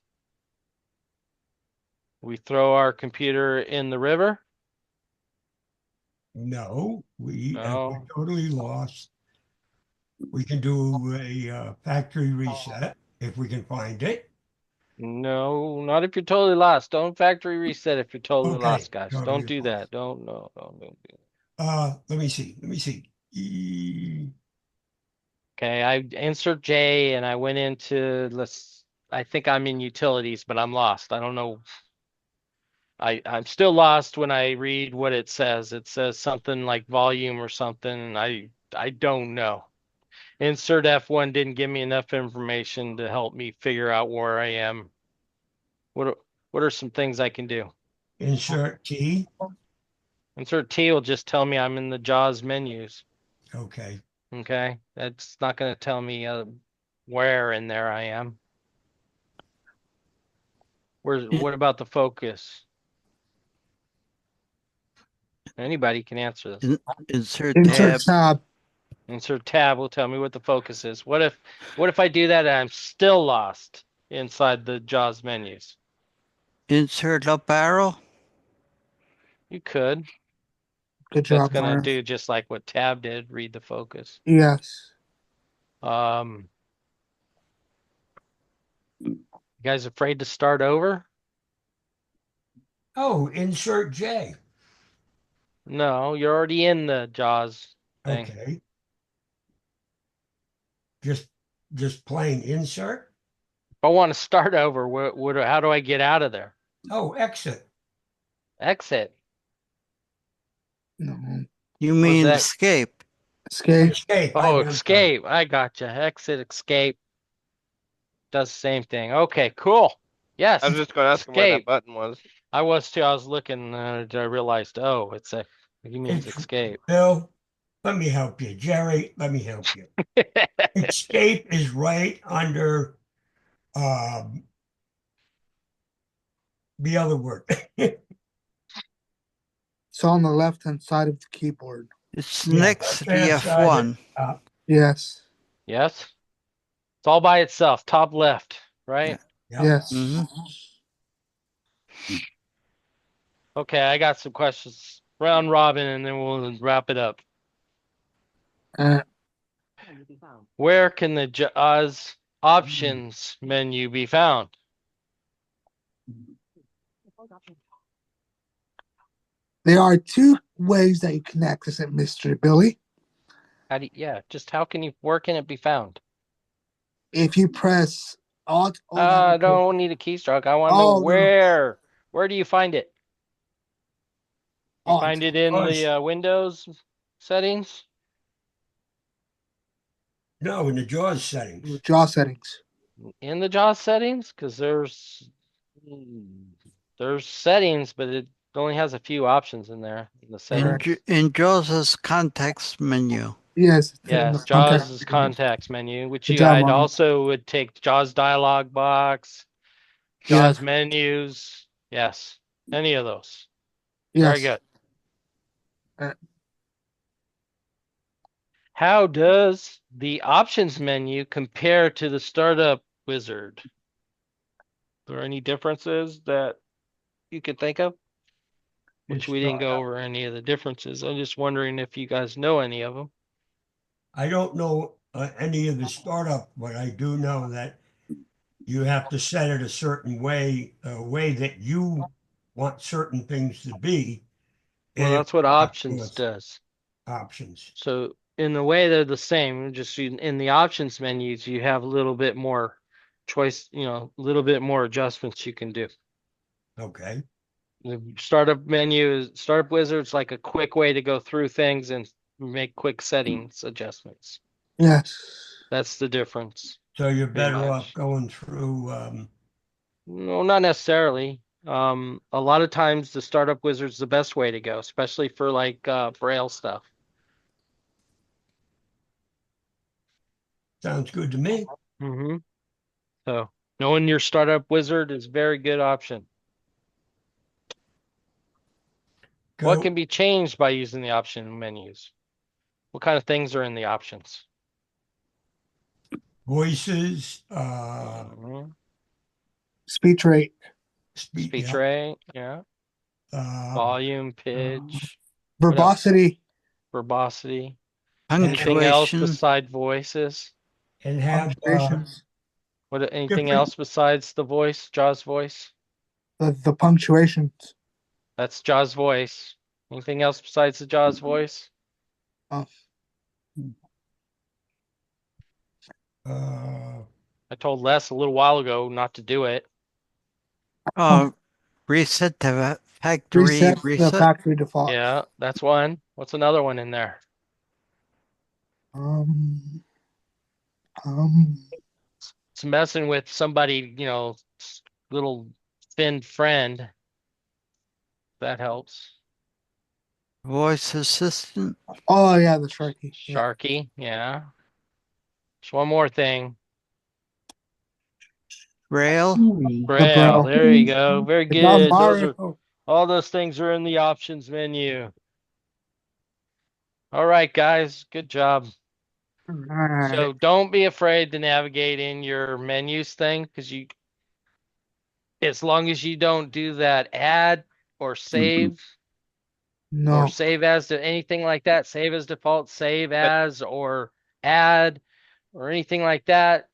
We throw our computer in the river? No, if we're totally lost. We can do a factory reset if we can find it. No, not if you're totally lost. Don't factory reset if you're totally lost, guys. Totally Don't do that. Don't do that. Let me see. Okay, I insert J and I went into I think I'm in utilities, but I'm lost. I don't know. I'm still lost when I read what it says. It says something like volume or something. I don't know. Insert F1 didn't give me enough information to help me figure out where I am. What are some things I can do? Insert T. Insert T will just tell me I'm in the JAWS menus. Okay. Okay, that's not going to tell me where in there I am. What about the focus? Anybody can answer this. Insert tab. Insert tab will tell me what the focus is. What if I do that and I'm still lost inside the JAWS menus? Insert up arrow. You could. Good job. That's gonna Marv. do just like what tab did. Read the focus. Yes. You guys afraid to start over? Oh, insert J. No, you're already in the JAWS thing. Okay. Just plain insert? If I want to start over, how do I get out of there? Oh, exit. Exit. No. You What is mean that? escape? Escape. Escape. Oh, escape. I gotcha. Exit, escape. Does the same thing. Okay, cool. Yes. I was just gonna ask him where that Escape. button was. I was too. I was looking. I realized. Oh, he means It's- escape. Bill, let me help you. Jerry, let me help you. Escape is right under the other word. It's on the left-hand side of the keyboard. It's Yeah, next to the left-hand side, F1. Yes. Yes. It's all by itself. Top left, right? Yeah. Yes. Mhm. Okay, I got some questions. Round robin, and then we'll wrap it up. Uh, Where can the JAWS options menu be found? there are two ways that you can access it, Mr. Billy. Where can it be found? If you press Alt, I don't need a keystroke. I want to know Oh, no. where. Where do you find it? You Alt. find it in the Windows settings? No, in the JAWS settings. JAWS settings. In the JAWS settings? Because there's settings, but it only has a few options in there in the settings. In JAWS's context menu. Yes. it's in Yes, the context JAWS's menu. context menu, which Good you job, I'd Mom. also would take JAWS dialog box, JAWS menus. Yes, any of those. Very Yes. good. How does the options menu compare to the startup wizard? Are there any differences that you could think of? Which we didn't go over any of the differences. I'm just wondering if you guys know any of them. I don't know any of the startup, but I do know that you have to set it a certain way, a way that you want certain things to be. Well, that's what options does. Options. So in a way, they're the same. Just in the options menus, you have a little bit more choice, a little bit more adjustments you can do. Okay. The startup menu, startup wizard's like a quick way to go through things and make quick settings adjustments. Yes. That's the difference. So you're pretty better much. off going through. No, not necessarily. A lot of times the startup wizard's the best way to go, especially for like Braille stuff. Sounds good to me. Mm-hmm. So knowing your startup wizard is a very good option. What can be changed by using the option menus? What kind of things are in the options? Voices, Speech rate. Speech rate, yeah. Volume, pitch, Verbosity. anything else Punctuation. besides voices? And have anything different- else besides the voice, JAWS voice? The punctuations. That's JAWS voice. Anything else besides the JAWS voice? I told Les a little while ago not to do it. Reset the factory Reset the reset. factory default. Yeah, that's one. What's another one in there? It's messing with somebody, little thin friend. That helps. Voice assistant. Oh yeah, the Sharky. Sharky, yeah. There's one more thing. Braille. Braille. There you go. Very Good job, good. Mario. All those things are in the options menu. All right, guys. Good job. Alright. So don't be afraid to navigate in your menus thing, because as long as you don't do that add or save No. or save as to anything like that, save as default, save as or add or anything like that,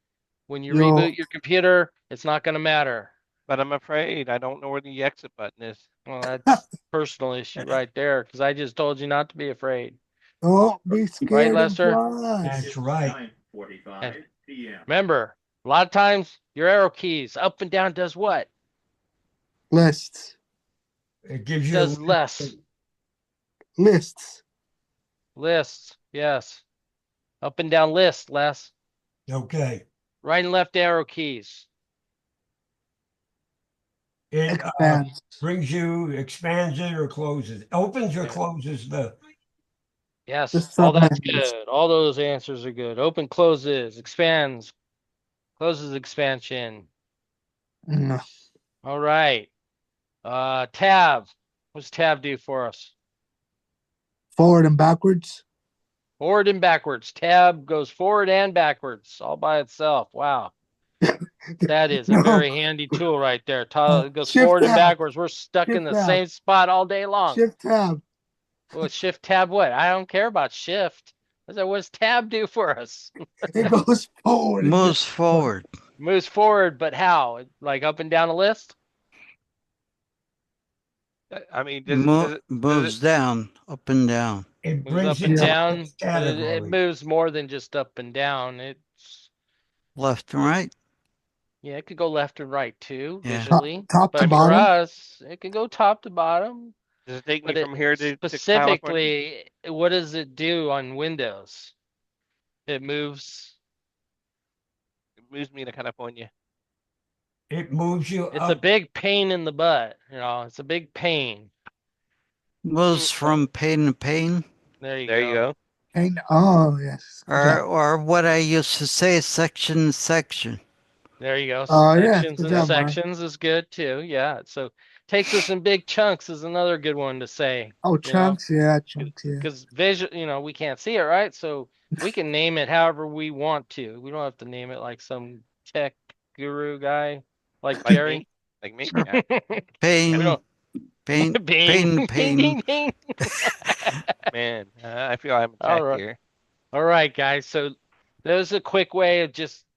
when you reboot your computer, it's not going to matter. But I'm afraid I don't know where the exit button is. Well, that's personal issue right there, because I just told you not to be afraid. Don't be scared of Lester? Jaws. That's right. 9:45 p.m. Remember, a lot of times your arrow keys up and down does what? Lists. It gives you Does less. Lists. Lists, yes. Up and down list, less. Okay. Right and left arrow keys. It Expands. brings you, expands it or closes, opens or Yeah. closes the. Yes, The all that's submenus. good. All those answers are good. Open, closes, expands, closes expansion. No. All right. Tab. What's tab do for us? Forward and backwards. Forward and backwards. Tab goes forward and backwards all by itself. Wow. That is a No. very handy tool right there. It goes Shift forward and tab. backwards. We're stuck in Shift the tab. same spot all day long. Shift tab. Well, shift tab what? I don't care about shift. What does tab do for us? It goes forward. Moves forward. Moves forward, but how? Like up and down a list? I mean, does Moves down, up and down. It Moves brings up and it to down, this but it category. moves more than just up and down. It's Left and right. yeah, it could go left and right too, Yeah. visually. Top to But for bottom. us, it could go top to bottom. does it take me But from here to California? specifically, what does it do on Windows? It moves. It moves me to California. It moves you It's a up. big pain in the butt. You know, it's a big pain. Moves from pane to pane. There you There go. you go. And oh yes. Or what I used to say, section to section. There you go. Oh, yeah. Sections Good and job, Mark. sections is good too. Yeah. So takes us in big chunks is another good one to say. Oh, chunks. Yeah, chunks. Yeah. Because visual, we can't see it, right? So we can name it however we want to. We don't have to name it like some tech guru guy like Like Jerry. me. Like me. Yeah. Pane, We don't- pane, Bing, pane, ding, ding, pane. ding. Man, I feel I'm All attacked right. here. All right, guys. So there's a quick way of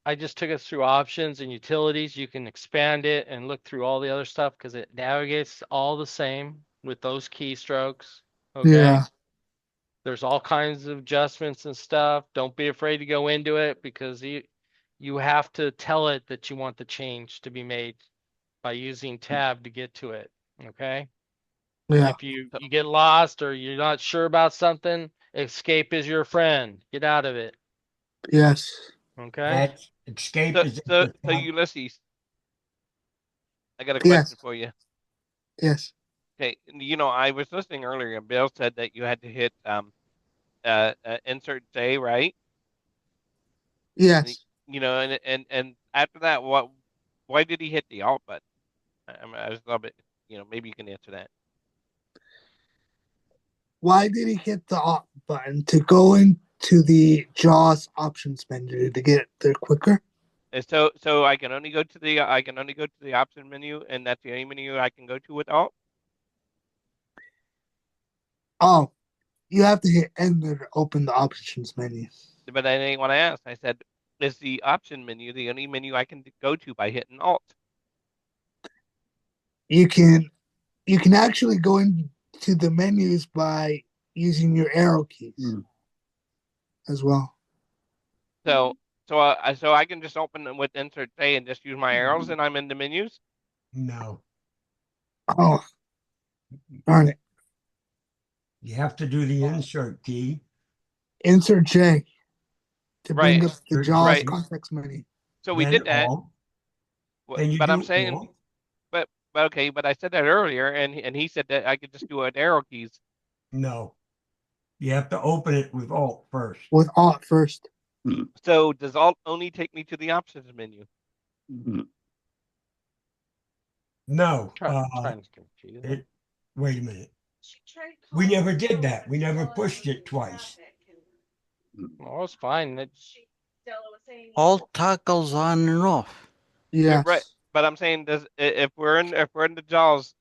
I just took us through options and utilities. You can expand it and look through all the other stuff because it navigates all the same with those keystrokes. Okay. Yeah. There's all kinds of adjustments and stuff. Don't be afraid to go into it because you have to tell it that you want the change to be made by using tab to get to it. Okay. Yeah. If you get lost or you're not sure about something, escape is your friend. Get out of it. Yes. Okay. That escape So, is at so, the so top. Ulysses, I got a Yes. question for you. Yes. Okay, I was listening earlier, and Bill said that you had to hit insert J, right? Yes. And after that, why did he hit the Alt button? I was a little bit, maybe you can answer that. Why did he hit the Alt button to go into the JAWS options menu to get there quicker? And so I can only go to the option menu, and that's the only menu I can go to with Alt. Oh, you have to hit enter to open the options menu. But I didn't want to ask. I said, is the option menu the only menu I can go to by hitting Alt? You can actually go into the menus by using your arrow keys as well. So I can just open them with insert J and just use my arrows, and I'm in the menus. No, Oh, darn it. you have to do the insert key. Insert J to bring Right. up the Insert JAWS J. context menu. So we then did that. Alt, then you But I'm do saying, Alt. but okay, but I said that earlier, and he said that I could just do an arrow keys. No, you have to open it with Alt first. With Alt first. So does Alt only take me to the options menu? No, Trying to confuse it. wait a minute. We never did that. We never pushed it twice. Oh, it's fine. Alt toggles on and off. Yes. Right. But I'm saying, if we're in the JAWS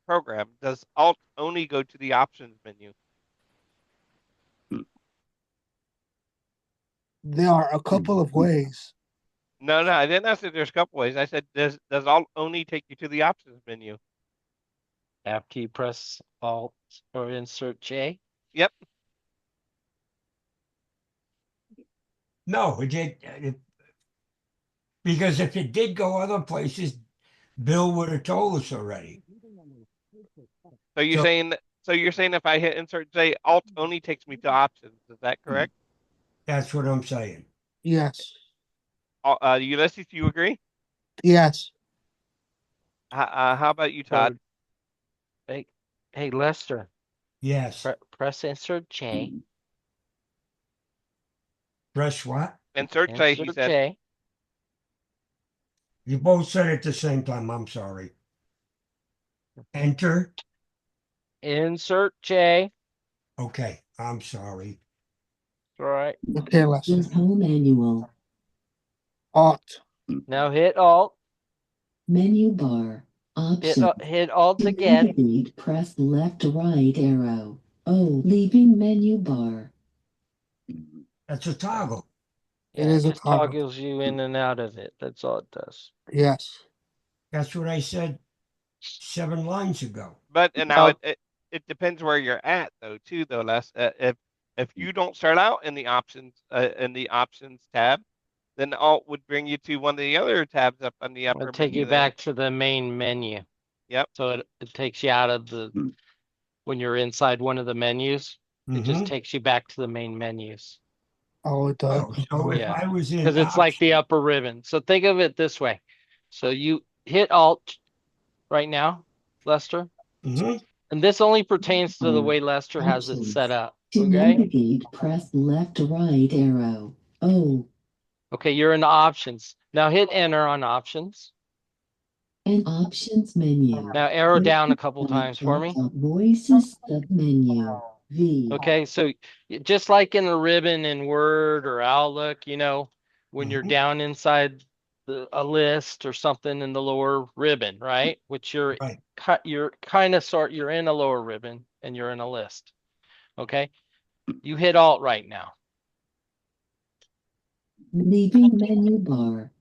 program, does Alt only go to the options menu? There are a couple of ways. No, I didn't ask if there's a couple ways. I said, does alt only take you to the options menu? After you press Alt or insert J. Yep. No, because if it did go other places, Bill would have told us already. So you're So- saying if I hit insert J, alt only takes me to options. Is that correct? That's what I'm saying. Yes. Ulysses, do you agree? Yes. How about you, Todd? Hey, Lester, Yes. press insert J. Press what? Insert J, he Insert said. J. You both said it at the same time. I'm sorry. Enter. Insert J. Okay. I'm sorry. All right. Okay, Lester. Windows Home Manual. Alt. Now hit Alt. Menu bar. Options. Hit Alt To again. navigate, press left right arrow. Oh, leaving menu bar. That's a toggle. It is a just toggle. toggles you in and out of it. That's all it does. Yes. That's what I said 7 lines ago. But and now it depends where you're at though too though, Les. If you don't start out in the options tab, then alt would bring you to one of the other tabs up on the upper It'll take menu you there. back to the main menu. Yep. So it takes you out of when you're inside one of the menus, it just Mhm. takes you back to the main menus. Oh, it does. Oh, so if Yeah. I was in Because it's like the options- upper ribbon. So think of it this way. So you hit Alt right now, Lester. Mhm. And this only pertains to the way Lester has it Options. set up. To Okay. navigate, press left right arrow. Oh, Okay, you're in options. Now hit enter on options. and options menu. Now arrow down a couple times for me. Voices submenu. V. Okay, so just like in a ribbon in Word or Outlook, when you're Mhm. down inside a list or something in the lower ribbon, right? Which you're Right. you're in a lower ribbon and you're in a list. Okay, you hit Alt right now. Leaving menu bar.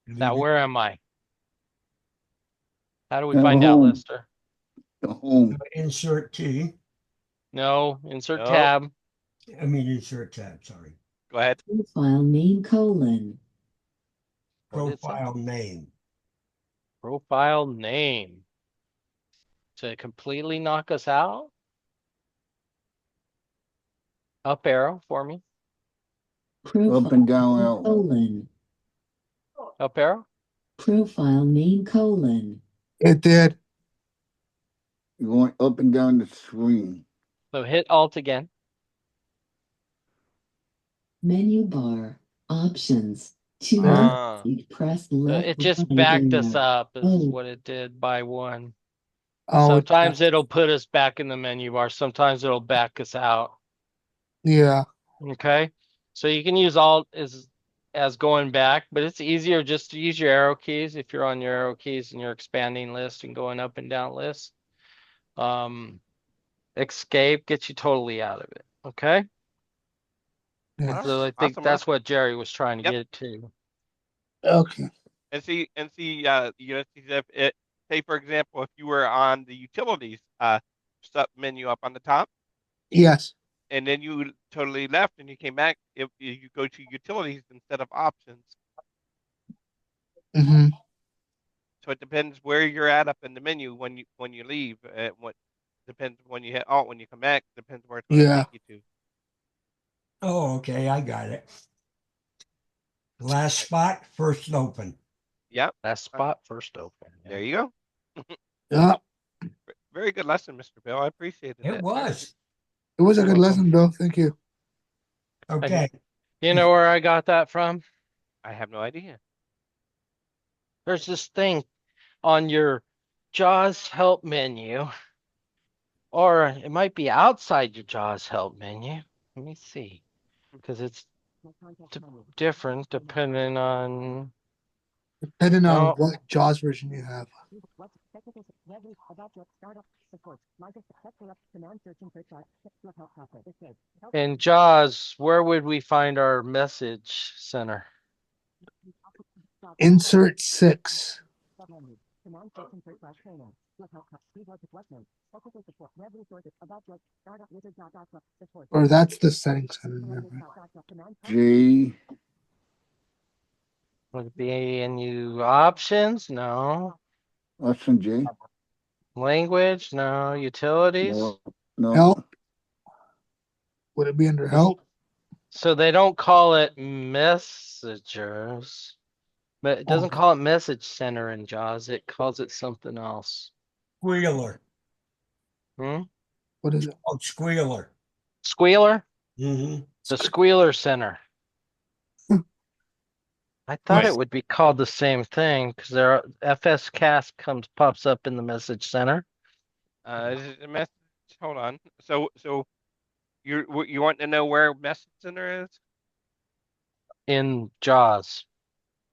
Now where am I? How do we At find out, home. Lester? Home. Insert T. No, insert No. tab. I mean insert tab, sorry. Go ahead. Profile name colon. What did it say? Profile name. Profile name. To completely knock us out. Up arrow for me. Profile Up and down name arrow. colon. Up arrow. Profile name colon. It did. You're going up and down the screen. So hit Alt again. Menu bar. Options. To Ah. navigate, press left It just right backed us arrow. up is Oh. what it did by one. Oh, Sometimes it'll put us back in the menu bar. Sometimes it'll back us out. yeah. Okay. So you can use Alt as going back, but it's easier just to use your arrow keys if you're on your arrow keys and you're expanding list and going up and down list. Escape gets you totally out of it. Okay. Yeah. So I think Awesome, that's what Jerry was trying to Yep. get to. Okay. And see, if it, say for example, if you were on the utilities sub menu up on the top, Yes. and then you totally left and you came back, if you go to utilities instead of options. Mm-hmm. So it depends where you're at up in the menu when you leave. What depends when you hit Alt when you come back depends where it's going to Yeah. take you to. Oh, okay, I got it. Last spot, first open. Yep. Last spot first open. There you go. Yeah. Very good lesson, Mr. Bill. I appreciated It that. was. It was a good Welcome. lesson, Bill. Thank you. Okay. You know where I got that from? I have no idea. There's this thing on your JAWS help menu, or it might be outside your JAWS help menu. Let me see, because it's different depending on. Depending on No. what JAWS version you have. Every about your startup support. Microsoft set up command search and search bar. Help topic. Escape. Help. In JAWS, where would we find our message center? Insert 6. Submenu. Command search and search bar training. Help. Keyboard to WhatsApp. Technical support. Web resources. About your startup wizard. Support. Or that's the settings center. Never mind. G. Would it be any options? No. Option G. Language? No. Utilities? No. No. Help. Would it be under help? So they don't call it messengers, but it doesn't call it message center in JAWS. It calls it something else. Squealer. Hmm? What is it? Oh, squealer. Squealer? Mm-hmm. The Squealer Center. I thought Right. it would be called the same thing because their FS Cast pops up in the message center. Is it a message? Hold on. So you want to know where message center is? In JAWS.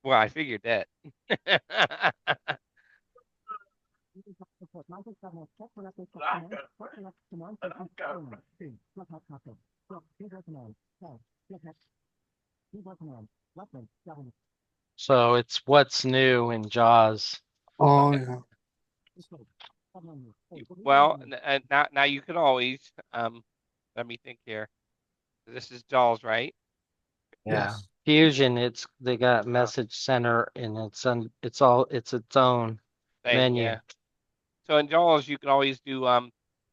Well, I figured that. So it's what's new in JAWS. Oh, yeah. Well, now you can always let me think here. This is JAWS, right? Yeah. Fusion, they got message center and it's its own Thing, menu. yeah. So in JAWS, you can always do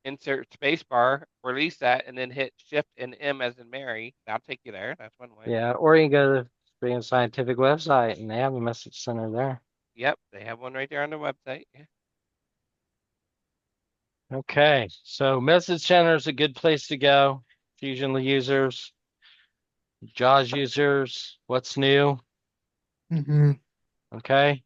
insert spacebar, release that, and then hit Shift and M as in Mary. That'll take you there. That's one way. Yeah, or you can go to the Freedom Scientific website and they have a message center there. Yep, they have one right there on the website. Yeah. Okay, so message center is a good place to go. Fusion users, JAWS users, what's new? Mm-hmm. Okay,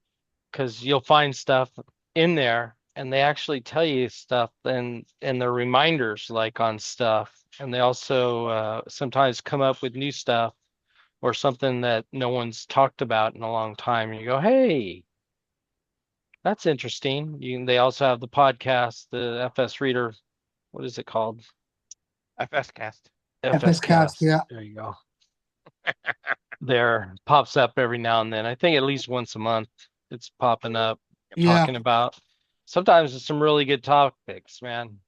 because you'll find stuff in there and they actually tell you stuff and the reminders like on stuff. And they also sometimes come up with new stuff or something that no one's talked about in a long time. And you go, hey, that's interesting. They also have the podcast, the FS Reader. What is it called? FS Cast. FS Cast, yeah. There you go. There pops up every now and then. I think at least once a month it's popping up talking about. Sometimes it's some really good topics, man.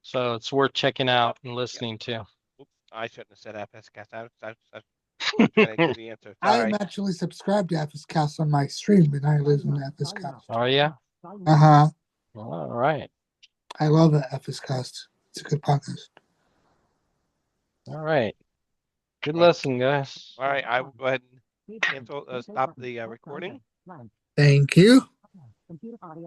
So it's worth checking out and listening to. Oops, I shouldn't have said FS Cast. I gonna give the answer. I Sorry. am actually subscribed to FS Cast on my stream, and I listen to FS Cast. Are you? Uh-huh. All right. I love the FS Cast. It's a good podcast. All right. Good lesson, guys. All right, I will go ahead and cancel, stop the recording. Thank you.